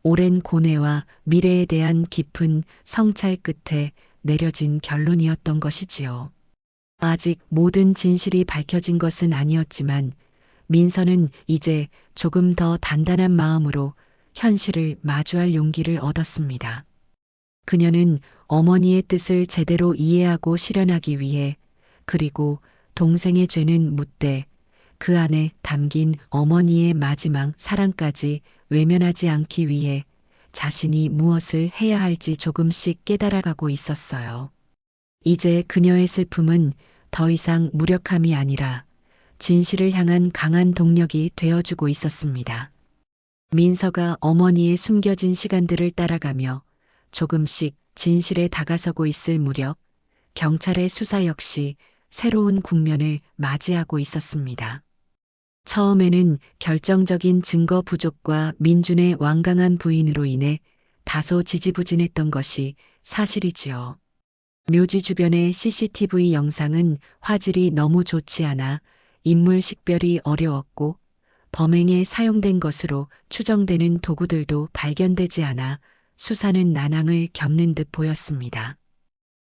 오랜 고뇌와 미래에 대한 깊은 성찰 끝에 내려진 결론이었던 것이지요. 아직 모든 진실이 밝혀진 것은 아니었지만 민서는 이제 조금 더 단단한 마음으로 현실을 마주할 용기를 얻었습니다. 그녀는 어머니의 뜻을 제대로 이해하고 실현하기 위해 그리고 동생의 죄는 묻되 그 안에 담긴 어머니의 마지막 사랑까지 외면하지 않기 위해 자신이 무엇을 해야 할지 조금씩 깨달아가고 있었어요. 이제 그녀의 슬픔은 더 이상 무력함이 아니라 진실을 향한 강한 동력이 되어주고 있었습니다. 민서가 어머니의 숨겨진 시간들을 따라가며 조금씩 진실에 다가서고 있을 무렵 경찰의 수사 역시 새로운 국면을 맞이하고 있었습니다. 처음에는 결정적인 증거 부족과 민준의 완강한 부인으로 인해 다소 지지부진했던 것이 사실이지요. 묘지 주변의 CCTV 영상은 화질이 너무 좋지 않아 인물 식별이 어려웠고 범행에 사용된 것으로 추정되는 도구들도 발견되지 않아 수사는 난항을 겪는 듯 보였습니다.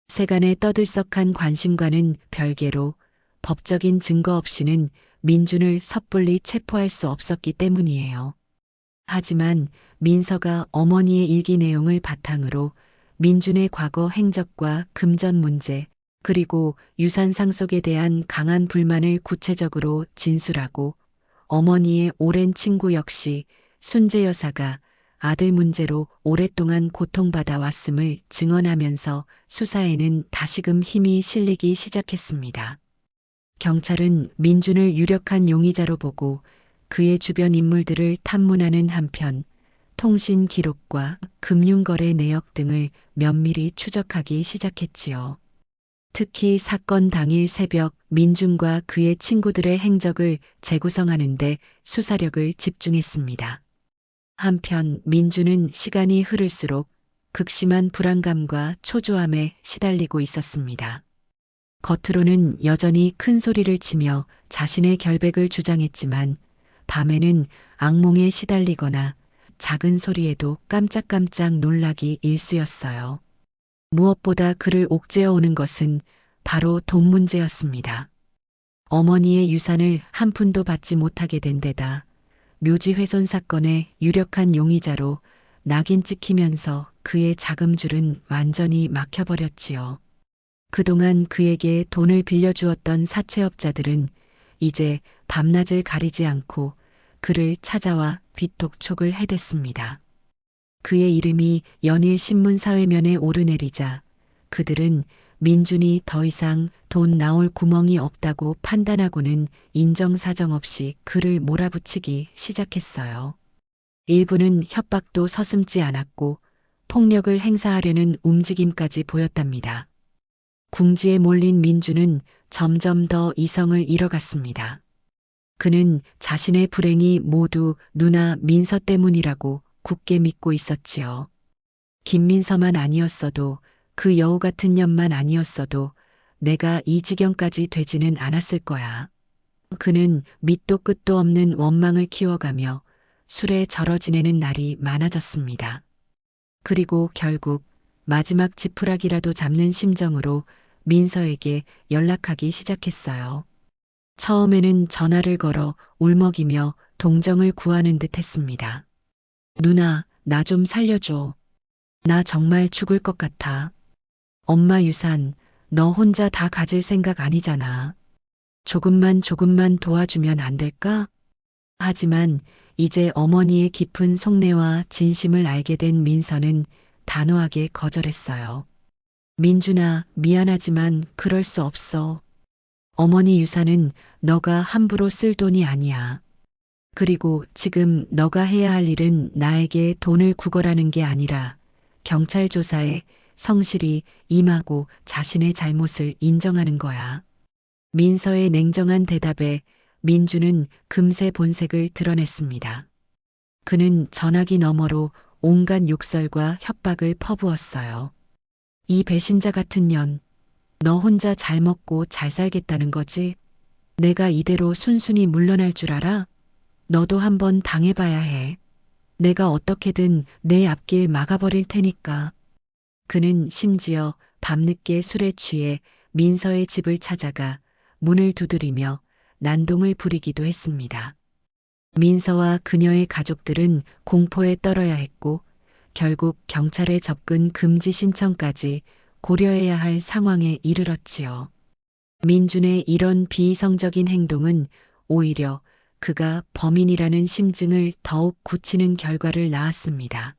세간의 떠들썩한 관심과는 별개로 법적인 증거 없이는 민준을 섣불리 체포할 수 없었기 때문이에요. 하지만 민서가 어머니의 일기 내용을 바탕으로 민준의 과거 행적과 금전 문제, 그리고 유산 상속에 대한 강한 불만을 구체적으로 진술하고 어머니의 오랜 친구 역시 순재 여사가 아들 문제로 오랫동안 고통받아 왔음을 증언하면서 수사에는 다시금 힘이 실리기 시작했습니다. 경찰은 민준을 유력한 용의자로 보고 그의 주변 인물들을 탐문하는 한편 통신 기록과 금융거래 내역 등을 면밀히 추적하기 시작했지요. 특히 사건 당일 새벽 민준과 그의 친구들의 행적을 재구성하는 데 수사력을 집중했습니다. 한편 민준은 시간이 흐를수록 극심한 불안감과 초조함에 시달리고 있었습니다. 겉으로는 여전히 큰 소리를 치며 자신의 결백을 주장했지만 밤에는 악몽에 시달리거나 작은 소리에도 깜짝깜짝 놀라기 일쑤였어요. 무엇보다 그를 옥죄어오는 것은 바로 돈 문제였습니다. 어머니의 유산을 한 푼도 받지 못하게 된 데다 묘지 훼손 사건의 유력한 용의자로 낙인 찍히면서 그의 자금줄은 완전히 막혀버렸지요. 그동안 그에게 돈을 빌려주었던 사채업자들은 이제 밤낮을 가리지 않고 그를 찾아와 빚독촉을 해댔습니다. 그의 이름이 연일 신문 사회면에 오르내리자 그들은 민준이 더 이상 돈 나올 구멍이 없다고 판단하고는 인정사정 없이 그를 몰아붙이기 시작했어요. 일부는 협박도 서슴지 않았고 폭력을 행사하려는 움직임까지 보였답니다. 궁지에 몰린 민준은 점점 더 이성을 잃어갔습니다. 그는 자신의 불행이 모두 누나 민서 때문이라고 굳게 믿고 있었지요. 김민서만 아니었어도 그 여우 같은 년만 아니었어도 내가 이 지경까지 되지는 않았을 거야. 그는 밑도 끝도 없는 원망을 키워가며 술에 절어 지내는 날이 많아졌습니다. 그리고 결국 마지막 지푸라기라도 잡는 심정으로 민서에게 연락하기 시작했어요. 처음에는 전화를 걸어 울먹이며 동정을 구하는 듯 했습니다. 누나, 나 좀 살려줘. 나 정말 죽을 것 같아. 엄마 유산, 너 혼자 다 가질 생각 아니잖아. 조금만 도와주면 안 될까? 하지만 이제 어머니의 깊은 속내와 진심을 알게 된 민서는 단호하게 거절했어요. 민준아, 미안하지만 그럴 수 없어. 어머니 유산은 너가 함부로 쓸 돈이 아니야. 그리고 지금 너가 해야 할 일은 나에게 돈을 구걸하는 게 아니라 경찰 조사에 성실히 임하고 자신의 잘못을 인정하는 거야. 민서의 냉정한 대답에 민주는 금세 본색을 드러냈습니다. 그는 전화기 너머로 온갖 욕설과 협박을 퍼부었어요. 이 배신자 같은 년, 너 혼자 잘 먹고 잘 살겠다는 거지? 내가 이대로 순순히 물러날 줄 알아? 너도 한번 당해봐야 해. 내가 어떻게든 내 앞길 막아버릴 테니까. 그는 심지어 밤늦게 술에 취해 민서의 집을 찾아가 문을 두드리며 난동을 부리기도 했습니다. 민서와 그녀의 가족들은 공포에 떨어야 했고 결국 경찰의 접근 금지 신청까지 고려해야 할 상황에 이르렀지요. 민준의 이런 비이성적인 행동은 오히려 그가 범인이라는 심증을 더욱 굳히는 결과를 낳았습니다.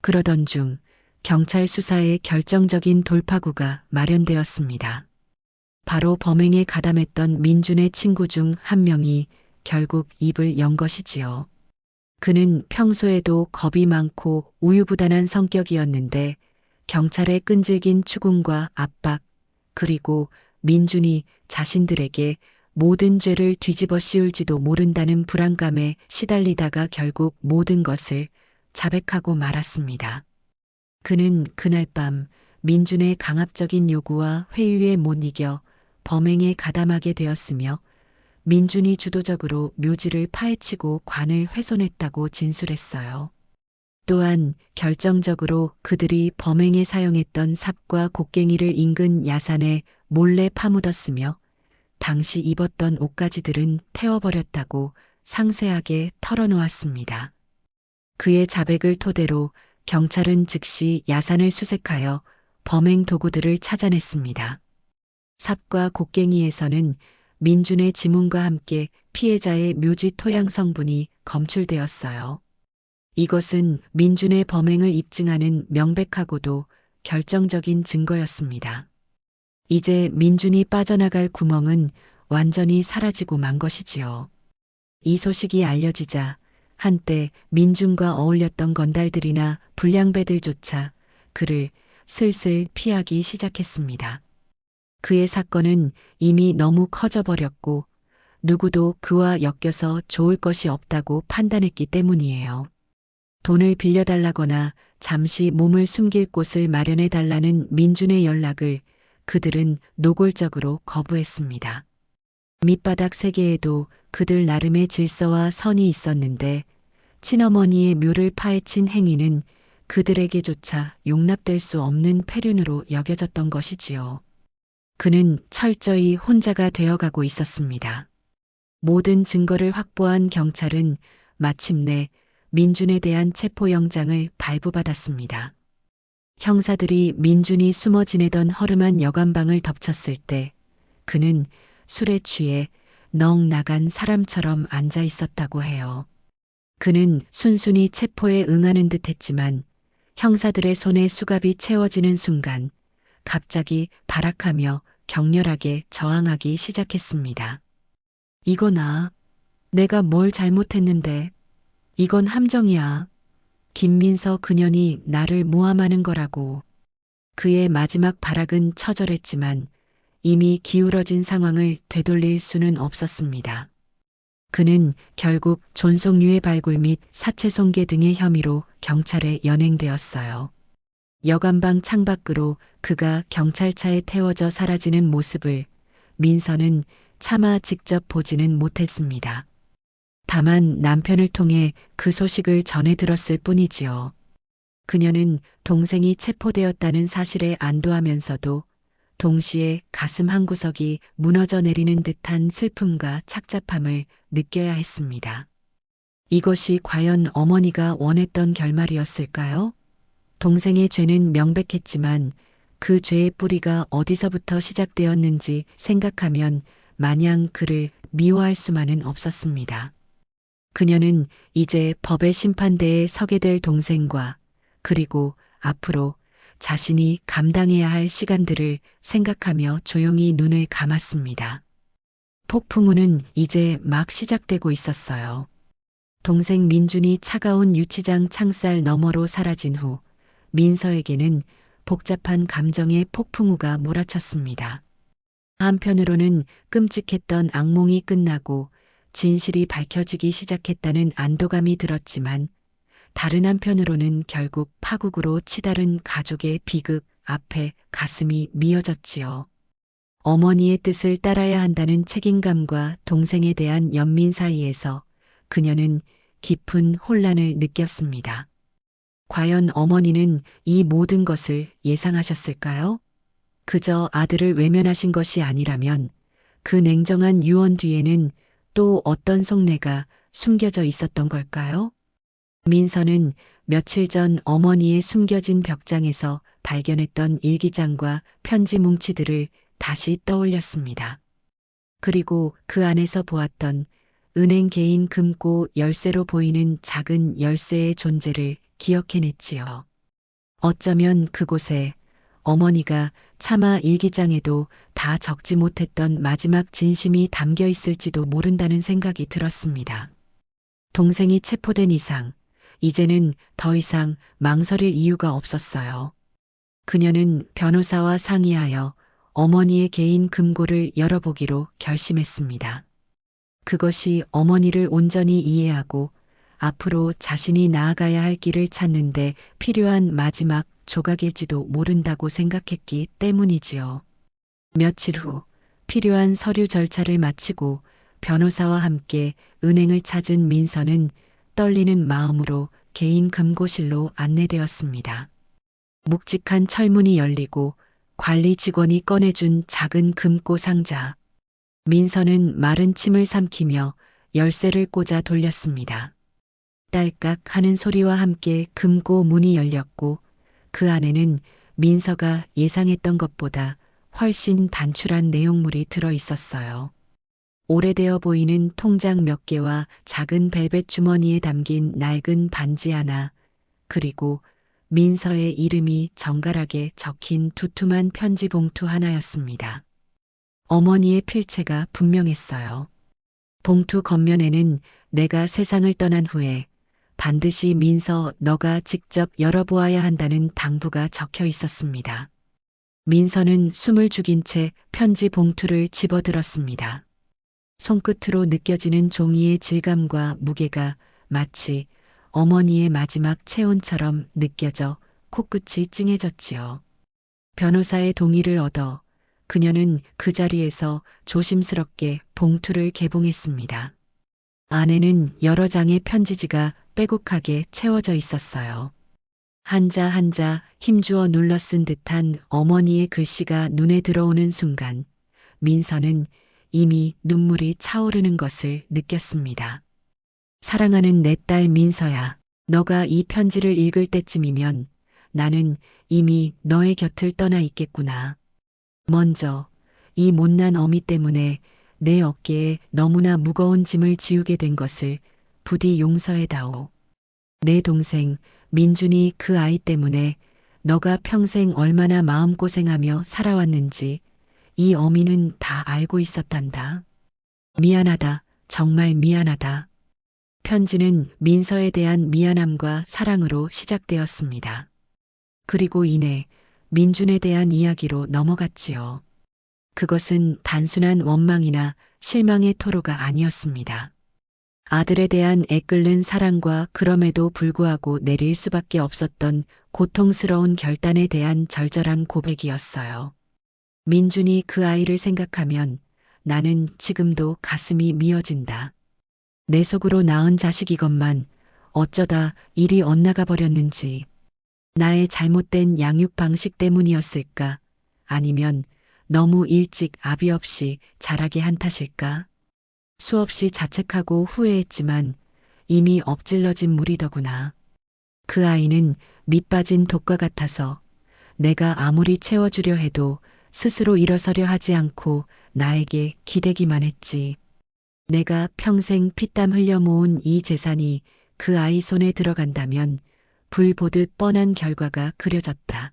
그러던 중 경찰 수사의 결정적인 돌파구가 마련되었습니다. 바로 범행에 가담했던 민준의 친구 중 한 명이 결국 입을 연 것이지요. 그는 평소에도 겁이 많고 우유부단한 성격이었는데 경찰의 끈질긴 추궁과 압박, 그리고 민준이 자신들에게 모든 죄를 뒤집어 씌울지도 모른다는 불안감에 시달리다가 결국 모든 것을 자백하고 말았습니다. 그는 그날 밤 민준의 강압적인 요구와 회유에 못 이겨 범행에 가담하게 되었으며 민준이 주도적으로 묘지를 파헤치고 관을 훼손했다고 진술했어요. 또한 결정적으로 그들이 범행에 사용했던 삽과 곡괭이를 인근 야산에 몰래 파묻었으며 당시 입었던 옷가지들은 태워버렸다고 상세하게 털어놓았습니다. 그의 자백을 토대로 경찰은 즉시 야산을 수색하여 범행 도구들을 찾아냈습니다. 삽과 곡괭이에서는 민준의 지문과 함께 피해자의 묘지 토양 성분이 검출되었어요. 이것은 민준의 범행을 입증하는 명백하고도 결정적인 증거였습니다. 이제 민준이 빠져나갈 구멍은 완전히 사라지고 만 것이지요. 이 소식이 알려지자 한때 민준과 어울렸던 건달들이나 불량배들조차 그를 슬슬 피하기 시작했습니다. 그의 사건은 이미 너무 커져버렸고 누구도 그와 엮여서 좋을 것이 없다고 판단했기 때문이에요. 돈을 빌려달라거나 잠시 몸을 숨길 곳을 마련해달라는 민준의 연락을 그들은 노골적으로 거부했습니다. 밑바닥 세계에도 그들 나름의 질서와 선이 있었는데 친어머니의 묘를 파헤친 행위는 그들에게조차 용납될 수 없는 폐륜으로 여겨졌던 것이지요. 그는 철저히 혼자가 되어가고 있었습니다. 모든 증거를 확보한 경찰은 마침내 민준에 대한 체포영장을 발부받았습니다. 형사들이 민준이 숨어 지내던 허름한 여관방을 덮쳤을 때 그는 술에 취해 넋 나간 사람처럼 앉아 있었다고 해요. 그는 순순히 체포에 응하는 듯 했지만 형사들의 손에 수갑이 채워지는 순간 갑자기 발악하며 격렬하게 저항하기 시작했습니다. 이거나 내가 뭘 잘못했는데 이건 함정이야. 김민서 그년이 나를 모함하는 거라고. 그의 마지막 발악은 처절했지만 이미 기울어진 상황을 되돌릴 수는 없었습니다. 그는 결국 존속유해 발굴 및 사체 손괴 등의 혐의로 경찰에 연행되었어요. 여관방 창밖으로 그가 경찰차에 태워져 사라지는 모습을 민서는 차마 직접 보지는 못했습니다. 다만 남편을 통해 그 소식을 전해 들었을 뿐이지요. 그녀는 동생이 체포되었다는 사실에 안도하면서도 동시에 가슴 한구석이 무너져 내리는 듯한 슬픔과 착잡함을 느껴야 했습니다. 이것이 과연 어머니가 원했던 결말이었을까요? 동생의 죄는 명백했지만 그 죄의 뿌리가 어디서부터 시작되었는지 생각하면 마냥 그를 미워할 수만은 없었습니다. 그녀는 이제 법의 심판대에 서게 될 동생과 그리고 앞으로 자신이 감당해야 할 시간들을 생각하며 조용히 눈을 감았습니다. 폭풍우는 이제 막 시작되고 있었어요. 동생 민준이 차가운 유치장 창살 너머로 사라진 후 민서에게는 복잡한 감정의 폭풍우가 몰아쳤습니다. 한편으로는 끔찍했던 악몽이 끝나고 진실이 밝혀지기 시작했다는 안도감이 들었지만 다른 한편으로는 결국 파국으로 치달은 가족의 비극 앞에 가슴이 미어졌지요. 어머니의 뜻을 따라야 한다는 책임감과 동생에 대한 연민 사이에서 그녀는 깊은 혼란을 느꼈습니다. 과연 어머니는 이 모든 것을 예상하셨을까요? 그저 아들을 외면하신 것이 아니라면 그 냉정한 유언 뒤에는 또 어떤 속내가 숨겨져 있었던 걸까요? 민서는 며칠 전 어머니의 숨겨진 벽장에서 발견했던 일기장과 편지 뭉치들을 다시 떠올렸습니다. 그리고 그 안에서 보았던 은행 개인 금고 열쇠로 보이는 작은 열쇠의 존재를 기억해냈지요. 어쩌면 그곳에 어머니가 차마 일기장에도 다 적지 못했던 마지막 진심이 담겨 있을지도 모른다는 생각이 들었습니다. 동생이 체포된 이상, 이제는 더 이상 망설일 이유가 없었어요. 그녀는 변호사와 상의하여 어머니의 개인 금고를 열어보기로 결심했습니다. 그것이 어머니를 온전히 이해하고 앞으로 자신이 나아가야 할 길을 찾는데 필요한 마지막 조각일지도 모른다고 생각했기 때문이지요. 며칠 후 필요한 서류 절차를 마치고 변호사와 함께 은행을 찾은 민서는 떨리는 마음으로 개인 금고실로 안내되었습니다. 묵직한 철문이 열리고 관리 직원이 꺼내준 작은 금고 상자. 민서는 마른 침을 삼키며 열쇠를 꽂아 돌렸습니다. 딸깍 하는 소리와 함께 금고 문이 열렸고 그 안에는 민서가 예상했던 것보다 훨씬 단출한 내용물이 들어 있었어요. 오래되어 보이는 통장 몇 개와 작은 벨벳 주머니에 담긴 낡은 반지 하나, 그리고 민서의 이름이 정갈하게 적힌 두툼한 편지 봉투 하나였습니다. 어머니의 필체가 분명했어요. 봉투 겉면에는 내가 세상을 떠난 후에 반드시 민서 너가 직접 열어보아야 한다는 당부가 적혀 있었습니다. 민서는 숨을 죽인 채 편지 봉투를 집어들었습니다. 손끝으로 느껴지는 종이의 질감과 무게가 마치 어머니의 마지막 체온처럼 느껴져 코끝이 찡해졌지요. 변호사의 동의를 얻어 그녀는 그 자리에서 조심스럽게 봉투를 개봉했습니다. 안에는 여러 장의 편지지가 빼곡하게 채워져 있었어요. 한자 한자 힘주어 눌러 쓴 듯한 어머니의 글씨가 눈에 들어오는 순간 민서는 이미 눈물이 차오르는 것을 느꼈습니다. 사랑하는 내 딸 민서야, 너가 이 편지를 읽을 때쯤이면 나는 이미 너의 곁을 떠나 있겠구나. 먼저 이 못난 어미 때문에 내 어깨에 너무나 무거운 짐을 지우게 된 것을 부디 용서해다오. 내 동생 민준이 그 아이 때문에 너가 평생 얼마나 마음고생하며 살아왔는지 이 어미는 다 알고 있었단다. 미안하다. 정말 미안하다. 편지는 민서에 대한 미안함과 사랑으로 시작되었습니다. 그리고 이내 민준에 대한 이야기로 넘어갔지요. 그것은 단순한 원망이나 실망의 토로가 아니었습니다. 아들에 대한 애끓는 사랑과 그럼에도 불구하고 내릴 수밖에 없었던 고통스러운 결단에 대한 절절한 고백이었어요. 민준이 그 아이를 생각하면 나는 지금도 가슴이 미어진다. 내 속으로 낳은 자식이건만 어쩌다 일이 엇나가 버렸는지. 나의 잘못된 양육 방식 때문이었을까? 아니면 너무 일찍 아비 없이 자라게 한 탓일까? 수없이 자책하고 후회했지만 이미 엎질러진 물이더구나. 그 아이는 밑빠진 독과 같아서 내가 아무리 채워주려 해도 스스로 일어서려 하지 않고 나에게 기대기만 했지. 내가 평생 피땀 흘려 모은 이 재산이 그 아이 손에 들어간다면 불 보듯 뻔한 결과가 그려졌다.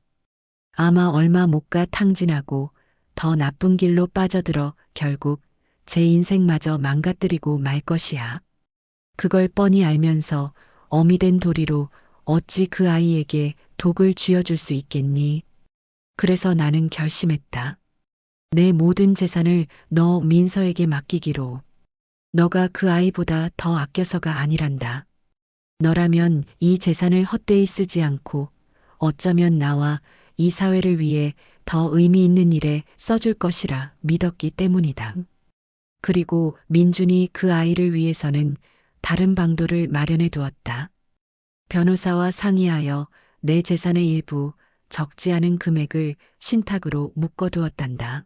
아마 얼마 못 가 탕진하고 더 나쁜 길로 빠져들어 결국 제 인생마저 망가뜨리고 말 것이야. 그걸 뻔히 알면서 어미 된 도리로 어찌 그 아이에게 독을 쥐어줄 수 있겠니? 그래서 나는 결심했다. 내 모든 재산을 너 민서에게 맡기기로. 너가 그 아이보다 더 아껴서가 아니란다. 너라면 이 재산을 헛되이 쓰지 않고 어쩌면 나와 이 사회를 위해 더 의미 있는 일에 써줄 것이라 믿었기 때문이다. 그리고 민준이 그 아이를 위해서는 다른 방도를 마련해 두었다. 변호사와 상의하여 내 재산의 일부 적지 않은 금액을 신탁으로 묶어두었단다.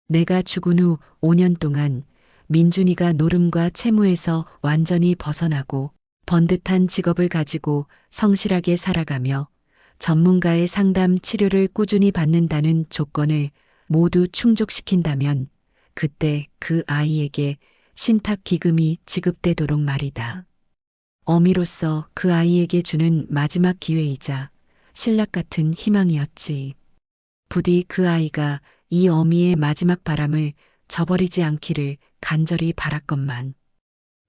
내가 죽은 후 5년 동안 민준이가 노름과 채무에서 완전히 벗어나고 번듯한 직업을 가지고 성실하게 살아가며 전문가의 상담 치료를 꾸준히 받는다는 조건을 모두 충족시킨다면 그때 그 아이에게 신탁 기금이 지급되도록 말이다. 어미로서 그 아이에게 주는 마지막 기회이자 신락 같은 희망이었지. 부디 그 아이가 이 어미의 마지막 바람을 저버리지 않기를 간절히 바랐건만.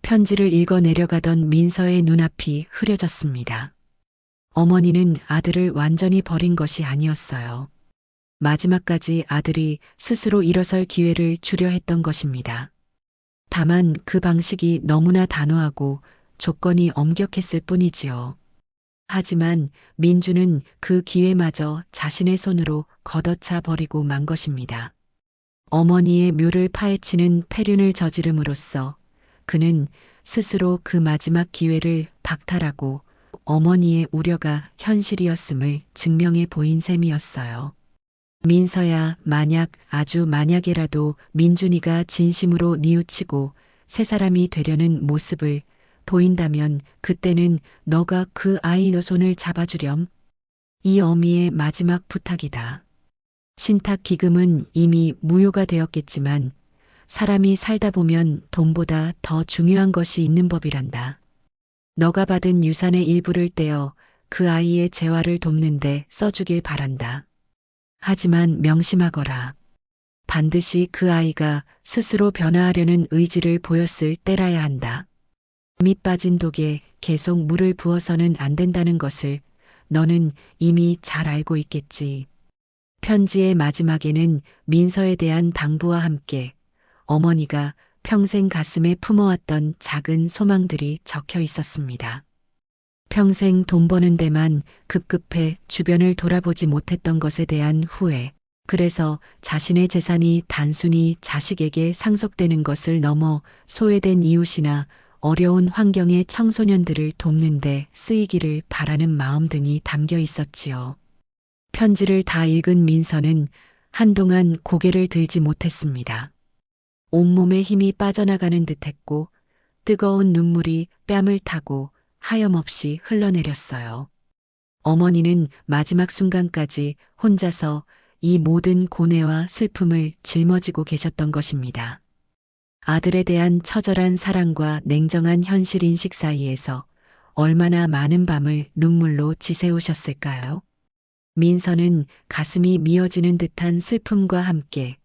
편지를 읽어 내려가던 민서의 눈앞이 흐려졌습니다. 어머니는 아들을 완전히 버린 것이 아니었어요. 마지막까지 아들이 스스로 일어설 기회를 주려 했던 것입니다. 다만 그 방식이 너무나 단호하고 조건이 엄격했을 뿐이지요. 하지만 민주는 그 기회마저 자신의 손으로 걷어차 버리고 만 것입니다. 어머니의 묘를 파헤치는 폐륜을 저지름으로써 그는 스스로 그 마지막 기회를 박탈하고 어머니의 우려가 현실이었음을 증명해 보인 셈이었어요. 민서야, 만약 아주 만약에라도 민준이가 진심으로 뉘우치고 새 사람이 되려는 모습을 보인다면 그때는 너가 그 아이의 손을 잡아주렴. 이 어미의 마지막 부탁이다. 신탁 기금은 이미 무효가 되었겠지만 사람이 살다 보면 돈보다 더 중요한 것이 있는 법이란다. 너가 받은 유산의 일부를 떼어 그 아이의 재활을 돕는데 써주길 바란다. 하지만 명심하거라. 반드시 그 아이가 스스로 변화하려는 의지를 보였을 때라야 한다. 이미 빠진 독에 계속 물을 부어서는 안 된다는 것을 너는 이미 잘 알고 있겠지. 편지의 마지막에는 민서에 대한 당부와 함께 어머니가 평생 가슴에 품어왔던 작은 소망들이 적혀 있었습니다. 평생 돈 버는 데만 급급해 주변을 돌아보지 못했던 것에 대한 후회. 그래서 자신의 재산이 단순히 자식에게 상속되는 것을 넘어 소외된 이웃이나 어려운 환경의 청소년들을 돕는 데 쓰이기를 바라는 마음 등이 담겨 있었지요. 편지를 다 읽은 민서는 한동안 고개를 들지 못했습니다. 온몸에 힘이 빠져나가는 듯했고 뜨거운 눈물이 뺨을 타고 하염없이 흘러내렸어요. 어머니는 마지막 순간까지 혼자서 이 모든 고뇌와 슬픔을 짊어지고 계셨던 것입니다. 아들에 대한 처절한 사랑과 냉정한 현실 인식 사이에서 얼마나 많은 밤을 눈물로 지새우셨을까요? 민서는 가슴이 미어지는 듯한 슬픔과 함께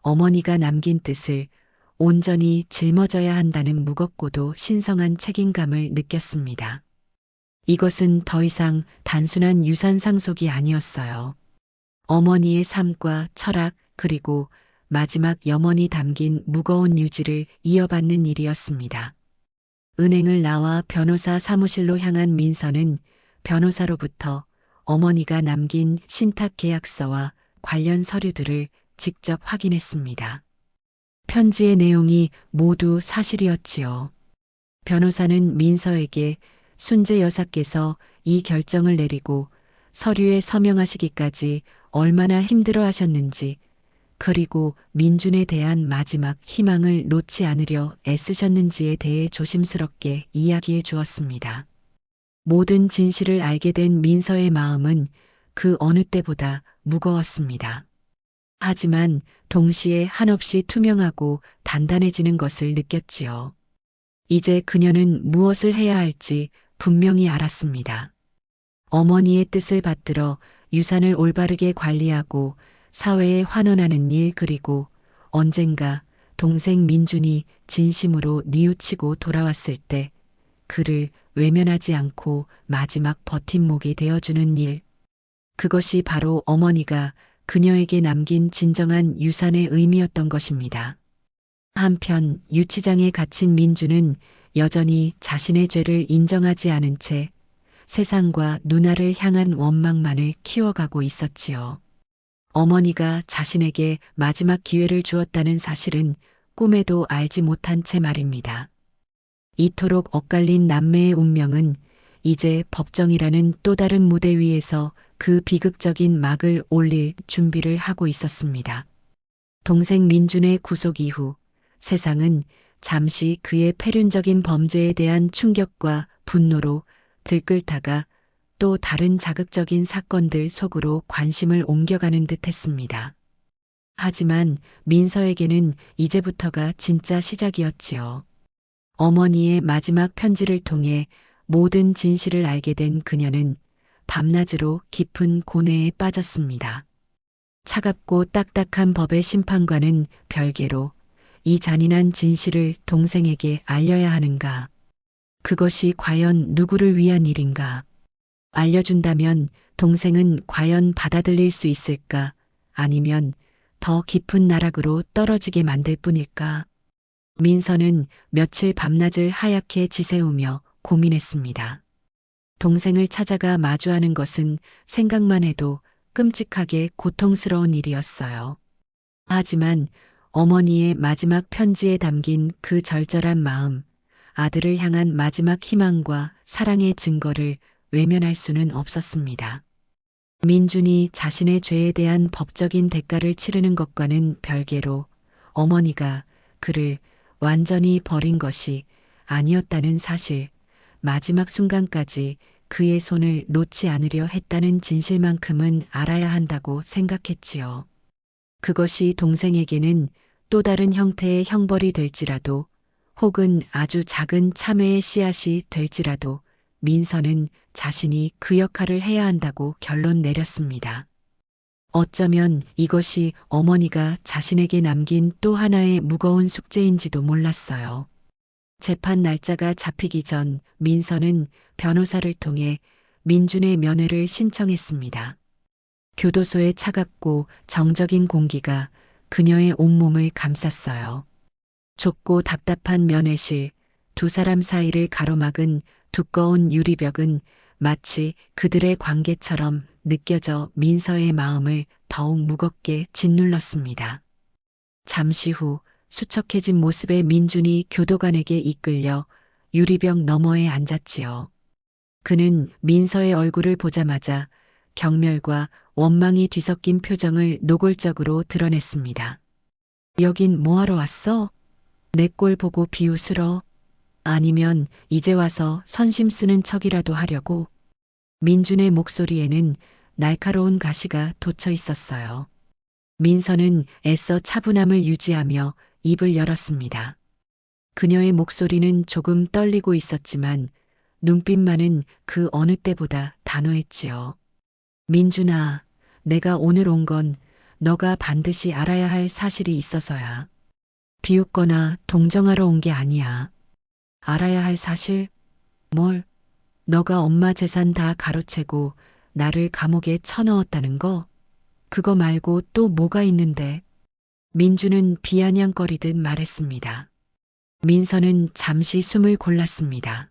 어머니가 남긴 뜻을 온전히 짊어져야 한다는 무겁고도 신성한 책임감을 느꼈습니다. 이것은 더 이상 단순한 유산 상속이 아니었어요. 어머니의 삶과 철학 그리고 마지막 염원이 담긴 무거운 유지를 이어받는 일이었습니다. 은행을 나와 변호사 사무실로 향한 민서는 변호사로부터 어머니가 남긴 신탁 계약서와 관련 서류들을 직접 확인했습니다. 편지의 내용이 모두 사실이었지요. 변호사는 민서에게 순재 여사께서 이 결정을 내리고 서류에 서명하시기까지 얼마나 힘들어 하셨는지, 그리고 민준에 대한 마지막 희망을 놓지 않으려 애쓰셨는지에 대해 조심스럽게 이야기해 주었습니다. 모든 진실을 알게 된 민서의 마음은 그 어느 때보다 무거웠습니다. 하지만 동시에 한없이 투명하고 단단해지는 것을 느꼈지요. 이제 그녀는 무엇을 해야 할지 분명히 알았습니다. 어머니의 뜻을 받들어 유산을 올바르게 관리하고 사회에 환원하는 일, 그리고 언젠가 동생 민준이 진심으로 뉘우치고 돌아왔을 때 그를 외면하지 않고 마지막 버팀목이 되어주는 일. 그것이 바로 어머니가 그녀에게 남긴 진정한 유산의 의미였던 것입니다. 한편 유치장에 갇힌 민주는 여전히 자신의 죄를 인정하지 않은 채 세상과 누나를 향한 원망만을 키워가고 있었지요. 어머니가 자신에게 마지막 기회를 주었다는 사실은 꿈에도 알지 못한 채 말입니다. 이토록 엇갈린 남매의 운명은 이제 법정이라는 또 다른 무대 위에서 그 비극적인 막을 올릴 준비를 하고 있었습니다. 동생 민준의 구속 이후 세상은 잠시 그의 폐륜적인 범죄에 대한 충격과 분노로 들끓다가 또 다른 자극적인 사건들 속으로 관심을 옮겨가는 듯 했습니다. 하지만 민서에게는 이제부터가 진짜 시작이었지요. 어머니의 마지막 편지를 통해 모든 진실을 알게 된 그녀는 밤낮으로 깊은 고뇌에 빠졌습니다. 차갑고 딱딱한 법의 심판과는 별개로 이 잔인한 진실을 동생에게 알려야 하는가? 그것이 과연 누구를 위한 일인가? 알려준다면 동생은 과연 받아들일 수 있을까? 아니면 더 깊은 나락으로 떨어지게 만들 뿐일까? 민서는 며칠 밤낮을 하얗게 지새우며 고민했습니다. 동생을 찾아가 마주하는 것은 생각만 해도 끔찍하게 고통스러운 일이었어요. 하지만 어머니의 마지막 편지에 담긴 그 절절한 마음, 아들을 향한 마지막 희망과 사랑의 증거를 외면할 수는 없었습니다. 민준이 자신의 죄에 대한 법적인 대가를 치르는 것과는 별개로 어머니가 그를 완전히 버린 것이 아니었다는 사실, 마지막 순간까지 그의 손을 놓지 않으려 했다는 진실만큼은 알아야 한다고 생각했지요. 그것이 동생에게는 또 다른 형태의 형벌이 될지라도 혹은 아주 작은 참회의 씨앗이 될지라도 민서는 자신이 그 역할을 해야 한다고 결론 내렸습니다. 어쩌면 이것이 어머니가 자신에게 남긴 또 하나의 무거운 숙제인지도 몰랐어요. 재판 날짜가 잡히기 전 민서는 변호사를 통해 민준의 면회를 신청했습니다. 교도소의 차갑고 정적인 공기가 그녀의 온몸을 감쌌어요. 좁고 답답한 면회실, 두 사람 사이를 가로막은 두꺼운 유리벽은 마치 그들의 관계처럼 느껴져 민서의 마음을 더욱 무겁게 짓눌렀습니다. 잠시 후 수척해진 모습의 민준이 교도관에게 이끌려 유리벽 너머에 앉았지요. 그는 민서의 얼굴을 보자마자 경멸과 원망이 뒤섞인 표정을 노골적으로 드러냈습니다. 여긴 뭐하러 왔어? 내 꼴 보고 비웃으러? 아니면 이제 와서 선심 쓰는 척이라도 하려고? 민준의 목소리에는 날카로운 가시가 돋쳐 있었어요. 민서는 애써 차분함을 유지하며 입을 열었습니다. 그녀의 목소리는 조금 떨리고 있었지만 눈빛만은 그 어느 때보다 단호했지요. 민준아, 내가 오늘 온 건 너가 반드시 알아야 할 사실이 있어서야. 비웃거나 동정하러 온 게 아니야. 알아야 할 사실? 뭘? 너가 엄마 재산 다 가로채고 나를 감옥에 쳐넣었다는 거? 그거 말고 또 뭐가 있는데? 민주는 비아냥거리듯 말했습니다. 민서는 잠시 숨을 골랐습니다.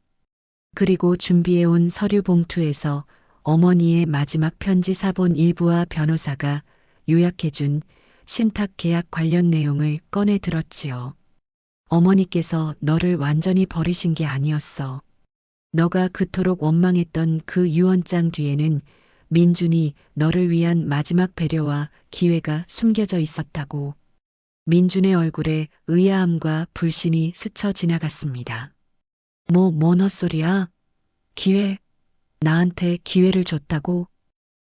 그리고 준비해온 서류 봉투에서 어머니의 마지막 편지 사본 일부와 변호사가 요약해준 신탁 계약 관련 내용을 꺼내 들었지요. 어머니께서 너를 완전히 버리신 게 아니었어. 너가 그토록 원망했던 그 유언장 뒤에는 민준이 너를 위한 마지막 배려와 기회가 숨겨져 있었다고. 민준의 얼굴에 의아함과 불신이 스쳐 지나갔습니다. 뭐 헛소리야? 기회? 나한테 기회를 줬다고?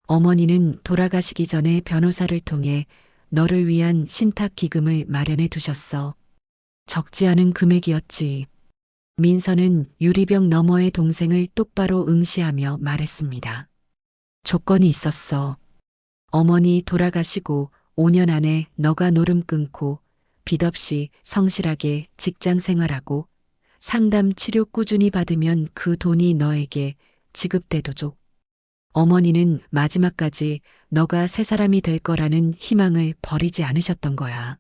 어머니는 돌아가시기 전에 변호사를 통해 너를 위한 신탁 기금을 마련해 두셨어. 적지 않은 금액이었지. 민서는 유리병 너머의 동생을 똑바로 응시하며 말했습니다. 조건이 있었어. 어머니 돌아가시고 5년 안에 너가 노름 끊고 빚 없이 성실하게 직장 생활하고 상담 치료 꾸준히 받으면 그 돈이 너에게 지급되도록. 어머니는 마지막까지 너가 새 사람이 될 거라는 희망을 버리지 않으셨던 거야.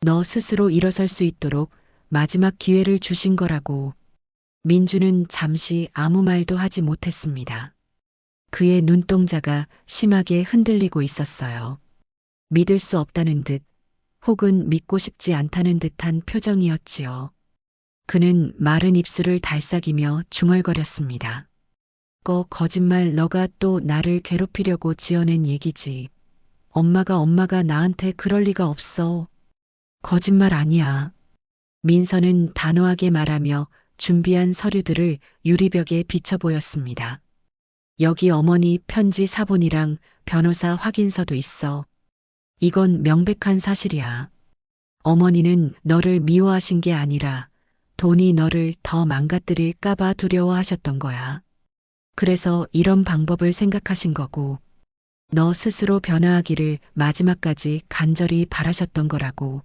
너 스스로 일어설 수 있도록 마지막 기회를 주신 거라고. 민주는 잠시 아무 말도 하지 못했습니다. 그의 눈동자가 심하게 흔들리고 있었어요. 믿을 수 없다는 듯 혹은 믿고 싶지 않다는 듯한 표정이었지요. 그는 마른 입술을 달싹이며 중얼거렸습니다. 거짓말 너가 또 나를 괴롭히려고 지어낸 얘기지. 엄마가 나한테 그럴 리가 없어. 거짓말 아니야. 민서는 단호하게 말하며 준비한 서류들을 유리벽에 비춰 보였습니다. 여기 어머니 편지 사본이랑 변호사 확인서도 있어. 이건 명백한 사실이야. 어머니는 너를 미워하신 게 아니라 돈이 너를 더 망가뜨릴까봐 두려워하셨던 거야. 그래서 이런 방법을 생각하신 거고, 너 스스로 변화하기를 마지막까지 간절히 바라셨던 거라고.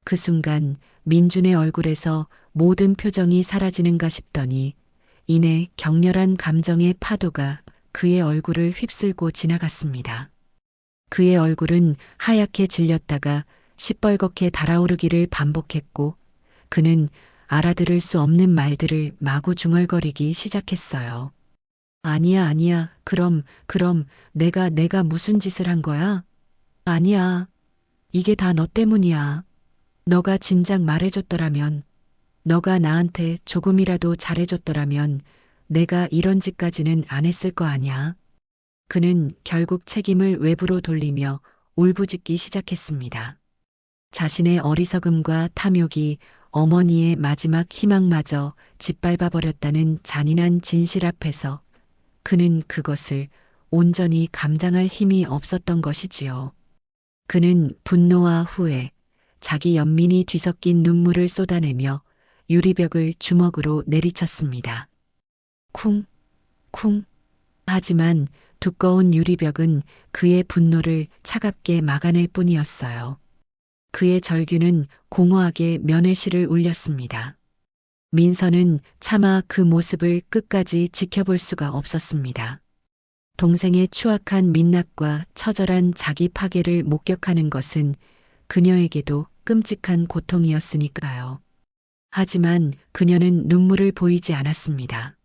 그 순간 민준의 얼굴에서 모든 표정이 사라지는가 싶더니 이내 격렬한 감정의 파도가 그의 얼굴을 휩쓸고 지나갔습니다. 그의 얼굴은 하얗게 질렸다가 시뻘겋게 달아오르기를 반복했고 그는 알아들을 수 없는 말들을 마구 중얼거리기 시작했어요. 아니야, 아니야. 그럼 내가 무슨 짓을 한 거야? 아니야. 이게 다 너 때문이야. 너가 진작 말해줬더라면, 너가 나한테 조금이라도 잘해줬더라면 내가 이런 짓까지는 안 했을 거 아니야. 그는 결국 책임을 외부로 돌리며 울부짖기 시작했습니다. 자신의 어리석음과 탐욕이 어머니의 마지막 희망마저 짓밟아 버렸다는 잔인한 진실 앞에서 그는 그것을 온전히 감당할 힘이 없었던 것이지요. 그는 분노와 후회, 자기 연민이 뒤섞인 눈물을 쏟아내며 유리벽을 주먹으로 내리쳤습니다. 쿵, 쿵. 하지만 두꺼운 유리벽은 그의 분노를 차갑게 막아낼 뿐이었어요. 그의 절규는 공허하게 면회실을 울렸습니다. 민서는 차마 그 모습을 끝까지 지켜볼 수가 없었습니다. 동생의 추악한 민낯과 처절한 자기 파괴를 목격하는 것은 그녀에게도 끔찍한 고통이었으니까요. 하지만 그녀는 눈물을 보이지 않았습니다.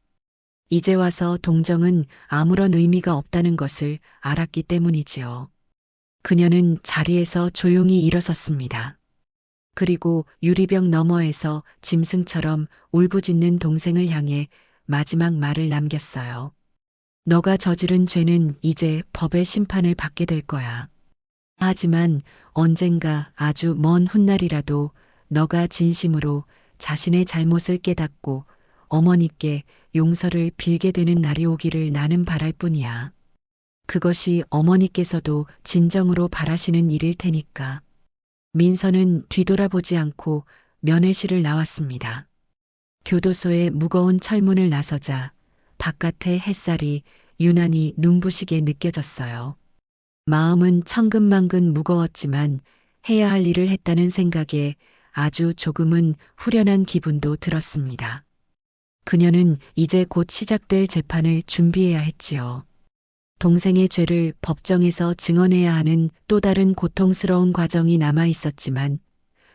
이제 와서 동정은 아무런 의미가 없다는 것을 알았기 때문이지요. 그녀는 자리에서 조용히 일어섰습니다. 그리고 유리병 너머에서 짐승처럼 울부짖는 동생을 향해 마지막 말을 남겼어요. 너가 저지른 죄는 이제 법의 심판을 받게 될 거야. 하지만 언젠가 아주 먼 훗날이라도 너가 진심으로 자신의 잘못을 깨닫고 어머니께 용서를 빌게 되는 날이 오기를 나는 바랄 뿐이야. 그것이 어머니께서도 진정으로 바라시는 일일 테니까. 민서는 뒤돌아보지 않고 면회실을 나왔습니다. 교도소의 무거운 철문을 나서자 바깥의 햇살이 유난히 눈부시게 느껴졌어요. 마음은 천근만근 무거웠지만 해야 할 일을 했다는 생각에 아주 조금은 후련한 기분도 들었습니다. 그녀는 이제 곧 시작될 재판을 준비해야 했지요. 동생의 죄를 법정에서 증언해야 하는 또 다른 고통스러운 과정이 남아 있었지만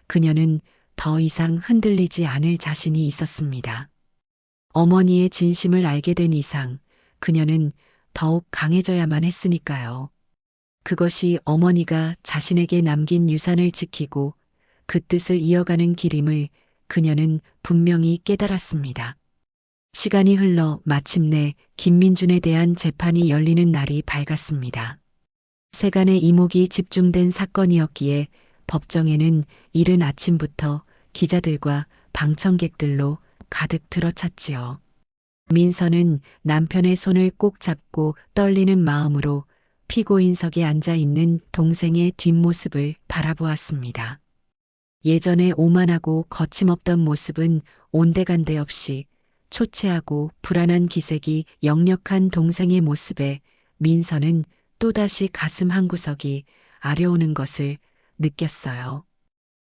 그녀는 더 이상 흔들리지 않을 자신이 있었습니다. 어머니의 진심을 알게 된 이상 그녀는 더욱 강해져야만 했으니까요. 그것이 어머니가 자신에게 남긴 유산을 지키고 그 뜻을 이어가는 길임을 그녀는 분명히 깨달았습니다. 시간이 흘러 마침내 김민준에 대한 재판이 열리는 날이 밝았습니다. 세간의 이목이 집중된 사건이었기에 법정에는 이른 아침부터 기자들과 방청객들로 가득 들어찼지요. 민서는 남편의 손을 꼭 잡고 떨리는 마음으로 피고인석에 앉아 있는 동생의 뒷모습을 바라보았습니다. 예전에 오만하고 거침없던 모습은 온데간데 없이 초췌하고 불안한 기색이 역력한 동생의 모습에 민서는 또다시 가슴 한구석이 아려오는 것을 느꼈어요.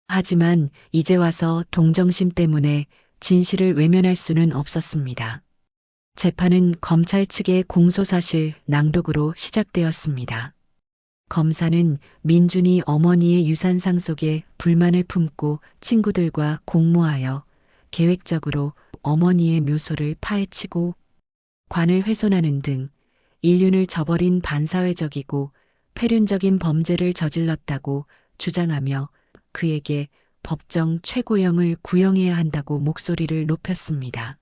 하지만 이제 와서 동정심 때문에 진실을 외면할 수는 없었습니다. 재판은 검찰 측의 공소사실 낭독으로 시작되었습니다. 검사는 민준이 어머니의 유산 상속에 불만을 품고 친구들과 공모하여 계획적으로 어머니의 묘소를 파헤치고 관을 훼손하는 등 인륜을 저버린 반사회적이고 폐륜적인 범죄를 저질렀다고 주장하며 그에게 법정 최고형을 구형해야 한다고 목소리를 높였습니다.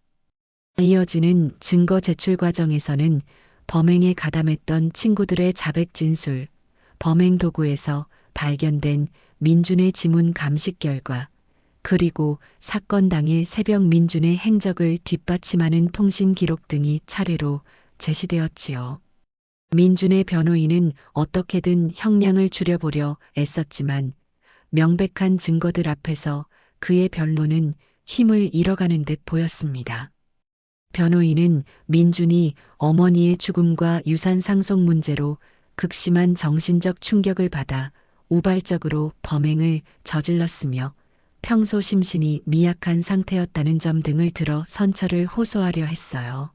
이어지는 증거 제출 과정에서는 범행에 가담했던 친구들의 자백 진술, 범행 도구에서 발견된 민준의 지문 감식 결과, 그리고 사건 당일 새벽 민준의 행적을 뒷받침하는 통신 기록 등이 차례로 제시되었지요. 민준의 변호인은 어떻게든 형량을 줄여보려 애썼지만 명백한 증거들 앞에서 그의 변론은 힘을 잃어가는 듯 보였습니다. 변호인은 민준이 어머니의 죽음과 유산 상속 문제로 극심한 정신적 충격을 받아 우발적으로 범행을 저질렀으며 평소 심신이 미약한 상태였다는 점 등을 들어 선처를 호소하려 했어요.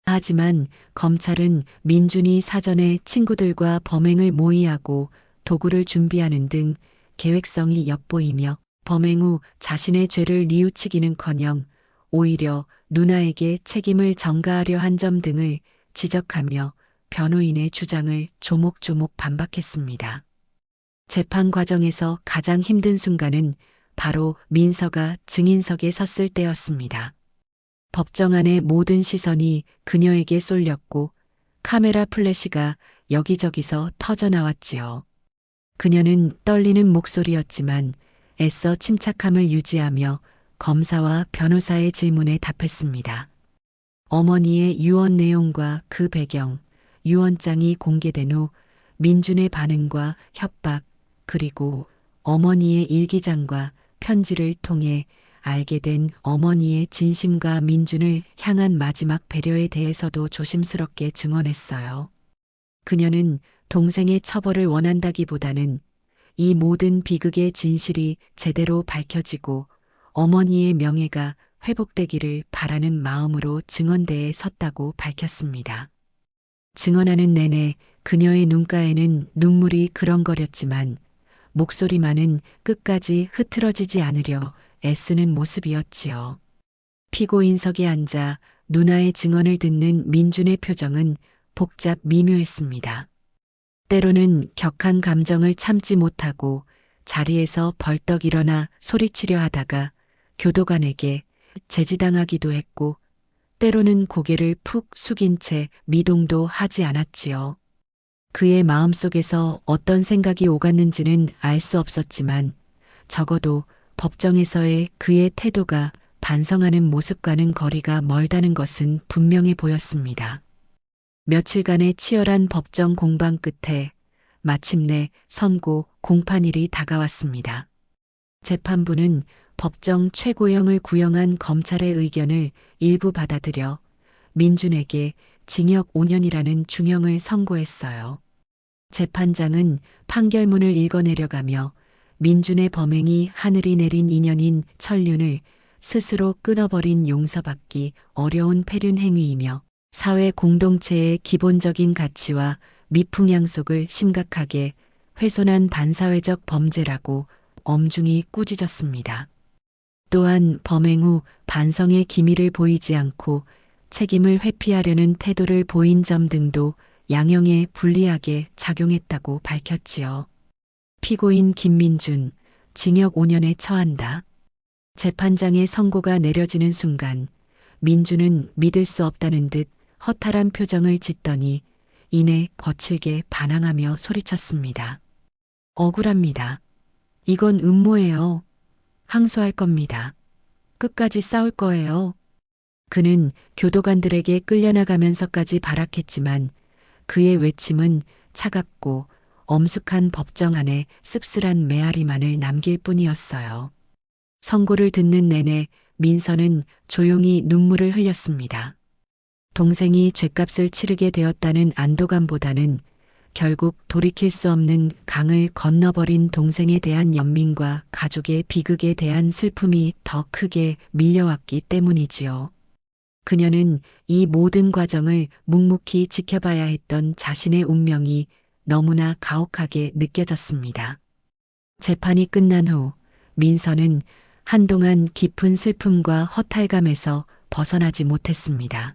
하지만 검찰은 민준이 사전에 친구들과 범행을 모의하고 도구를 준비하는 등 계획성이 엿보이며 범행 후 자신의 죄를 뉘우치기는커녕 오히려 누나에게 책임을 전가하려 한 점 등을 지적하며 변호인의 주장을 조목조목 반박했습니다. 재판 과정에서 가장 힘든 순간은 바로 민서가 증인석에 섰을 때였습니다. 법정 안의 모든 시선이 그녀에게 쏠렸고 카메라 플래시가 여기저기서 터져나왔지요. 그녀는 떨리는 목소리였지만 애써 침착함을 유지하며 검사와 변호사의 질문에 답했습니다. 어머니의 유언 내용과 그 배경, 유언장이 공개된 후 민준의 반응과 협박, 그리고 어머니의 일기장과 편지를 통해 알게 된 어머니의 진심과 민준을 향한 마지막 배려에 대해서도 조심스럽게 증언했어요. 그녀는 동생의 처벌을 원한다기보다는 이 모든 비극의 진실이 제대로 밝혀지고 어머니의 명예가 회복되기를 바라는 마음으로 증언대에 섰다고 밝혔습니다. 증언하는 내내 그녀의 눈가에는 눈물이 그렁거렸지만 목소리만은 끝까지 흐트러지지 않으려 애쓰는 모습이었지요. 피고인석에 앉아 누나의 증언을 듣는 민준의 표정은 복잡 미묘했습니다. 때로는 격한 감정을 참지 못하고 자리에서 벌떡 일어나 소리치려 하다가 교도관에게 제지당하기도 했고 때로는 고개를 푹 숙인 채 미동도 하지 않았지요. 그의 마음속에서 어떤 생각이 오갔는지는 알 수 없었지만 적어도 법정에서의 그의 태도가 반성하는 모습과는 거리가 멀다는 것은 분명해 보였습니다. 며칠간의 치열한 법정 공방 끝에 마침내 선고 공판일이 다가왔습니다. 재판부는 법정 최고형을 구형한 검찰의 의견을 일부 받아들여 민준에게 징역 5년이라는 중형을 선고했어요. 재판장은 판결문을 읽어내려가며 민준의 범행이 하늘이 내린 인연인 천륜을 스스로 끊어버린 용서받기 어려운 폐륜 행위이며 사회 공동체의 기본적인 가치와 미풍양속을 심각하게 훼손한 반사회적 범죄라고 엄중히 꾸짖었습니다. 또한 범행 후 반성의 기미를 보이지 않고 책임을 회피하려는 태도를 보인 점 등도 양형에 불리하게 작용했다고 밝혔지요. 피고인 김민준, 징역 5년에 처한다. 재판장의 선고가 내려지는 순간 민준은 믿을 수 없다는 듯 허탈한 표정을 짓더니 이내 거칠게 반항하며 소리쳤습니다. 억울합니다. 이건 음모예요. 항소할 겁니다. 끝까지 싸울 거예요. 그는 교도관들에게 끌려나가면서까지 발악했지만 그의 외침은 차갑고 엄숙한 법정 안에 씁쓸한 메아리만을 남길 뿐이었어요. 선고를 듣는 내내 민서는 조용히 눈물을 흘렸습니다. 동생이 죗값을 치르게 되었다는 안도감보다는 결국 돌이킬 수 없는 강을 건너버린 동생에 대한 연민과 가족의 비극에 대한 슬픔이 더 크게 밀려왔기 때문이지요. 그녀는 이 모든 과정을 묵묵히 지켜봐야 했던 자신의 운명이 너무나 가혹하게 느껴졌습니다. 재판이 끝난 후 민서는 한동안 깊은 슬픔과 허탈감에서 벗어나지 못했습니다.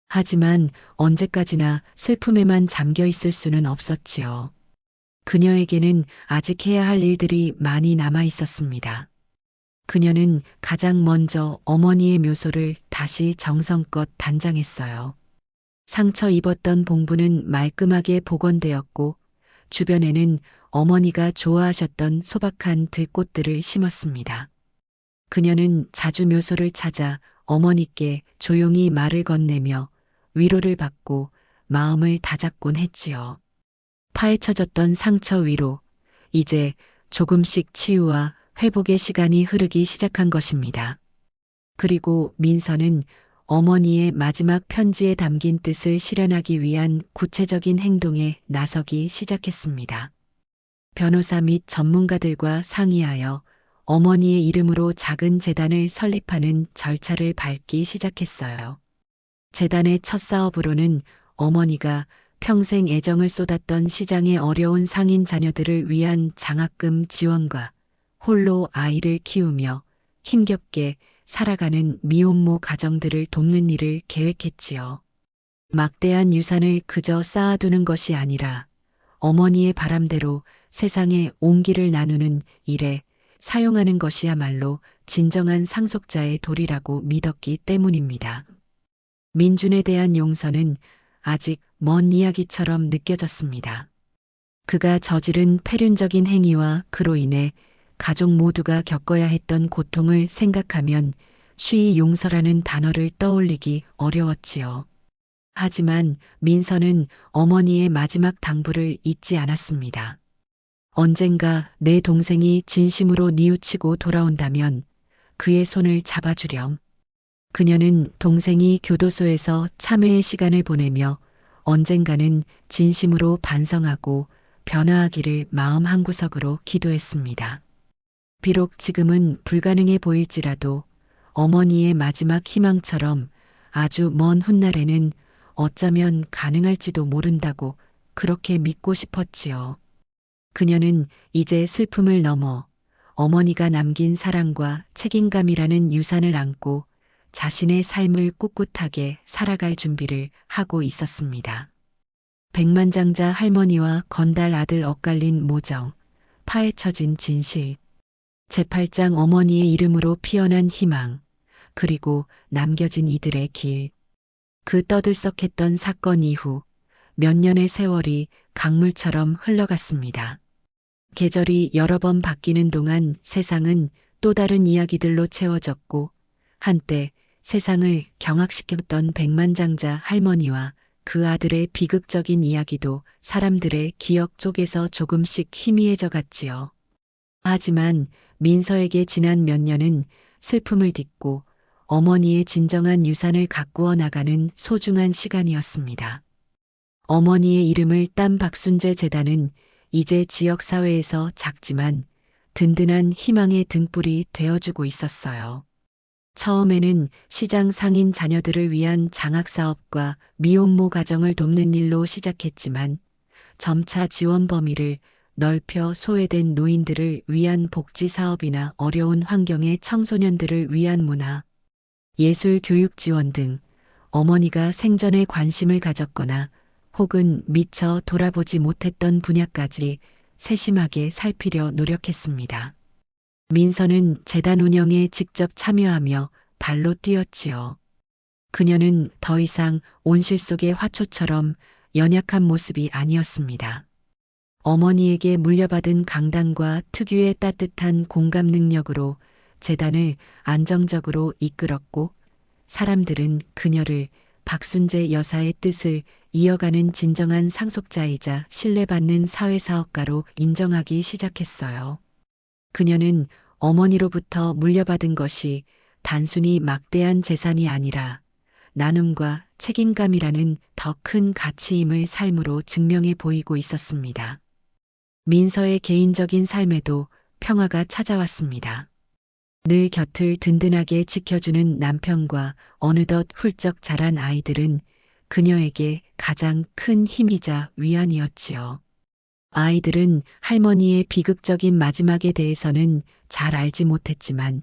하지만 언제까지나 슬픔에만 잠겨 있을 수는 없었지요. 그녀에게는 아직 해야 할 일들이 많이 남아 있었습니다. 그녀는 가장 먼저 어머니의 묘소를 다시 정성껏 단장했어요. 상처 입었던 봉부는 말끔하게 복원되었고 주변에는 어머니가 좋아하셨던 소박한 들꽃들을 심었습니다. 그녀는 자주 묘소를 찾아 어머니께 조용히 말을 건네며 위로를 받고 마음을 다잡곤 했지요. 파헤쳐졌던 상처 위로 이제 조금씩 치유와 회복의 시간이 흐르기 시작한 것입니다. 그리고 민서는 어머니의 마지막 편지에 담긴 뜻을 실현하기 위한 구체적인 행동에 나서기 시작했습니다. 변호사 및 전문가들과 상의하여 어머니의 이름으로 작은 재단을 설립하는 절차를 밟기 시작했어요. 재단의 첫 사업으로는 어머니가 평생 애정을 쏟았던 시장의 어려운 상인 자녀들을 위한 장학금 지원과 홀로 아이를 키우며 힘겹게 살아가는 미혼모 가정들을 돕는 일을 계획했지요. 막대한 유산을 그저 쌓아두는 것이 아니라 어머니의 바람대로 세상에 온기를 나누는 일에 사용하는 것이야말로 진정한 상속자의 도리라고 믿었기 때문입니다. 민준에 대한 용서는 아직 먼 이야기처럼 느껴졌습니다. 그가 저지른 패륜적인 행위와 그로 인해 가족 모두가 겪어야 했던 고통을 생각하면 쉬이 용서라는 단어를 떠올리기 어려웠지요. 하지만 민서는 어머니의 마지막 당부를 잊지 않았습니다. 언젠가 내 동생이 진심으로 뉘우치고 돌아온다면 그의 손을 잡아주렴. 그녀는 동생이 교도소에서 참회의 시간을 보내며 언젠가는 진심으로 반성하고 변화하기를 마음 한구석으로 기도했습니다. 비록 지금은 불가능해 보일지라도 어머니의 마지막 희망처럼 아주 먼 훗날에는 어쩌면 가능할지도 모른다고 그렇게 믿고 싶었지요. 그녀는 이제 슬픔을 넘어 어머니가 남긴 사랑과 책임감이라는 유산을 안고 자신의 삶을 꿋꿋하게 살아갈 준비를 하고 있었습니다. 백만장자 할머니와 건달 아들 엇갈린 모정, 파헤쳐진 진실, 제8장 어머니의 이름으로 피어난 희망, 그리고 남겨진 이들의 길. 그 떠들썩했던 사건 이후 몇 년의 세월이 강물처럼 흘러갔습니다. 계절이 여러 번 바뀌는 동안 세상은 또 다른 이야기들로 채워졌고 한때 세상을 경악시켰던 백만장자 할머니와 그 아들의 비극적인 이야기도 사람들의 기억 쪽에서 조금씩 희미해져 갔지요. 하지만 민서에게 지난 몇 년은 슬픔을 딛고 어머니의 진정한 유산을 가꾸어 나가는 소중한 시간이었습니다. 어머니의 이름을 딴 박순재 재단은 이제 지역사회에서 작지만 든든한 희망의 등불이 되어주고 있었어요. 처음에는 시장 상인 자녀들을 위한 장학사업과 미혼모 가정을 돕는 일로 시작했지만 점차 지원 범위를 넓혀 소외된 노인들을 위한 복지사업이나 어려운 환경의 청소년들을 위한 문화, 예술 교육 지원 등 어머니가 생전에 관심을 가졌거나 혹은 미처 돌아보지 못했던 분야까지 세심하게 살피려 노력했습니다. 민서는 재단 운영에 직접 참여하며 발로 뛰었지요. 그녀는 더 이상 온실 속의 화초처럼 연약한 모습이 아니었습니다. 어머니에게 물려받은 강단과 특유의 따뜻한 공감 능력으로 재단을 안정적으로 이끌었고 사람들은 그녀를 박순재 여사의 뜻을 이어가는 진정한 상속자이자 신뢰받는 사회사업가로 인정하기 시작했어요. 그녀는 어머니로부터 물려받은 것이 단순히 막대한 재산이 아니라 나눔과 책임감이라는 더 큰 가치임을 삶으로 증명해 보이고 있었습니다. 민서의 개인적인 삶에도 평화가 찾아왔습니다. 늘 곁을 든든하게 지켜주는 남편과 어느덧 훌쩍 자란 아이들은 그녀에게 가장 큰 힘이자 위안이었지요. 아이들은 할머니의 비극적인 마지막에 대해서는 잘 알지 못했지만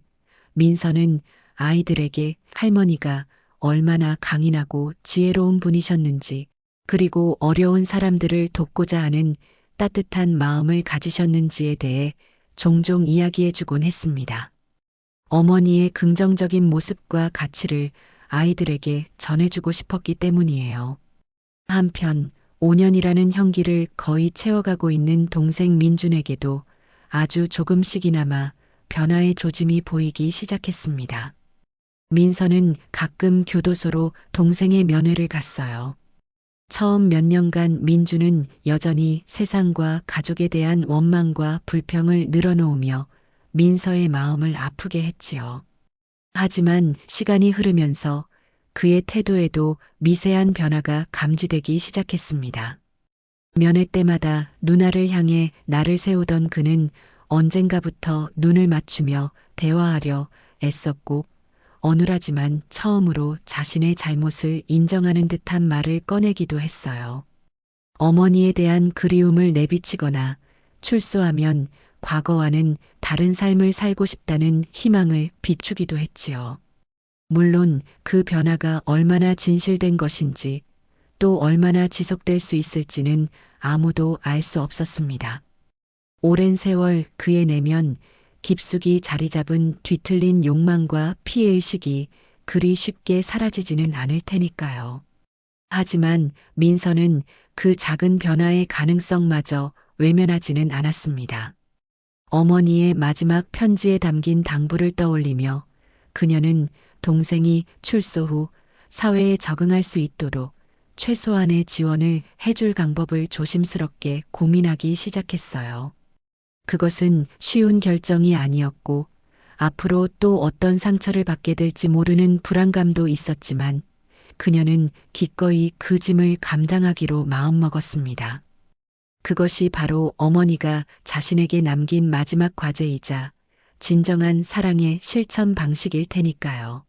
민서는 아이들에게 할머니가 얼마나 강인하고 지혜로운 분이셨는지 그리고 어려운 사람들을 돕고자 하는 따뜻한 마음을 가지셨는지에 대해 종종 이야기해주곤 했습니다. 어머니의 긍정적인 모습과 가치를 아이들에게 전해주고 싶었기 때문이에요. 한편 5년이라는 형기를 거의 채워가고 있는 동생 민준에게도 아주 조금씩이나마 변화의 조짐이 보이기 시작했습니다. 민서는 가끔 교도소로 동생의 면회를 갔어요. 처음 몇 년간 민준은 여전히 세상과 가족에 대한 원망과 불평을 늘어놓으며 민서의 마음을 아프게 했지요. 하지만 시간이 흐르면서 그의 태도에도 미세한 변화가 감지되기 시작했습니다. 면회 때마다 누나를 향해 나를 세우던 그는 언젠가부터 눈을 맞추며 대화하려 애썼고 어눌하지만 처음으로 자신의 잘못을 인정하는 듯한 말을 꺼내기도 했어요. 어머니에 대한 그리움을 내비치거나 출소하면 과거와는 다른 삶을 살고 싶다는 희망을 비추기도 했지요. 물론 그 변화가 얼마나 진실된 것인지 또 얼마나 지속될 수 있을지는 아무도 알 수 없었습니다. 오랜 세월 그의 내면 깊숙이 자리 잡은 뒤틀린 욕망과 피해의식이 그리 쉽게 사라지지는 않을 테니까요. 하지만 민서는 그 작은 변화의 가능성마저 외면하지는 않았습니다. 어머니의 마지막 편지에 담긴 당부를 떠올리며 그녀는 동생이 출소 후 사회에 적응할 수 있도록 최소한의 지원을 해줄 방법을 조심스럽게 고민하기 시작했어요. 그것은 쉬운 결정이 아니었고 앞으로 또 어떤 상처를 받게 될지 모르는 불안감도 있었지만 그녀는 기꺼이 그 짐을 감당하기로 마음먹었습니다. 그것이 바로 어머니가 자신에게 남긴 마지막 과제이자 진정한 사랑의 실천 방식일 테니까요.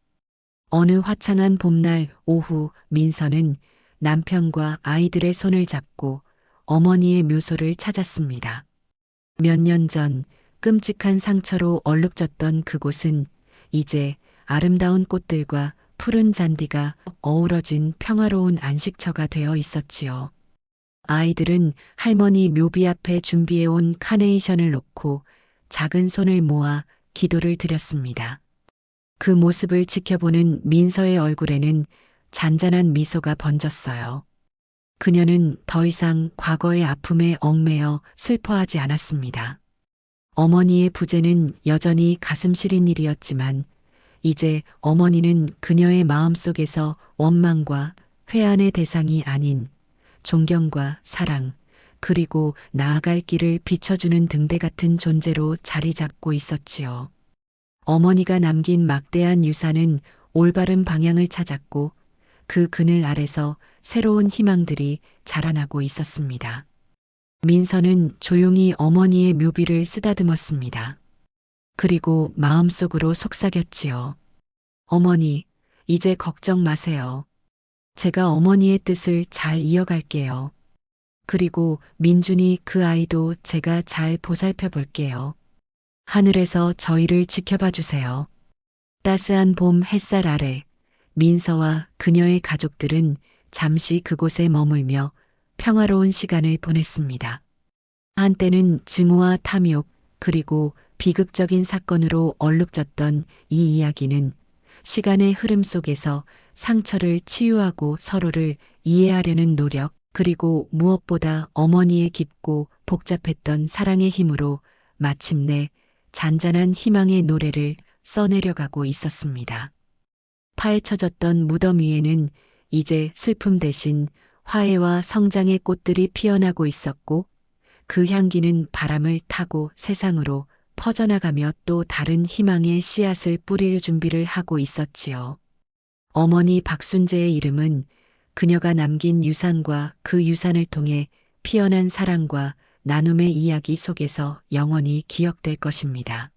어느 화창한 봄날 오후 민서는 남편과 아이들의 손을 잡고 어머니의 묘소를 찾았습니다. 몇 년 전 끔찍한 상처로 얼룩졌던 그곳은 이제 아름다운 꽃들과 푸른 잔디가 어우러진 평화로운 안식처가 되어 있었지요. 아이들은 할머니 묘비 앞에 준비해온 카네이션을 놓고 작은 손을 모아 기도를 드렸습니다. 그 모습을 지켜보는 민서의 얼굴에는 잔잔한 미소가 번졌어요. 그녀는 더 이상 과거의 아픔에 얽매여 슬퍼하지 않았습니다. 어머니의 부재는 여전히 가슴 시린 일이었지만 이제 어머니는 그녀의 마음속에서 원망과 회한의 대상이 아닌 존경과 사랑, 그리고 나아갈 길을 비춰주는 등대 같은 존재로 자리 잡고 있었지요. 어머니가 남긴 막대한 유산은 올바른 방향을 찾았고 그 그늘 아래서 새로운 희망들이 자라나고 있었습니다. 민서는 조용히 어머니의 묘비를 쓰다듬었습니다. 그리고 마음속으로 속삭였지요. 어머니, 이제 걱정 마세요. 제가 어머니의 뜻을 잘 이어갈게요. 그리고 민준이 그 아이도 제가 잘 보살펴 볼게요. 하늘에서 저희를 지켜봐 주세요. 따스한 봄 햇살 아래 민서와 그녀의 가족들은 잠시 그곳에 머물며 평화로운 시간을 보냈습니다. 한때는 증오와 탐욕 그리고 비극적인 사건으로 얼룩졌던 이 이야기는 시간의 흐름 속에서 상처를 치유하고 서로를 이해하려는 노력 그리고 무엇보다 어머니의 깊고 복잡했던 사랑의 힘으로 마침내 잔잔한 희망의 노래를 써내려가고 있었습니다. 파헤쳐졌던 무덤 위에는 이제 슬픔 대신 화해와 성장의 꽃들이 피어나고 있었고 그 향기는 바람을 타고 세상으로 퍼져나가며 또 다른 희망의 씨앗을 뿌릴 준비를 하고 있었지요. 어머니 박순재의 이름은 그녀가 남긴 유산과 그 유산을 통해 피어난 사랑과 나눔의 이야기 속에서 영원히 기억될 것입니다.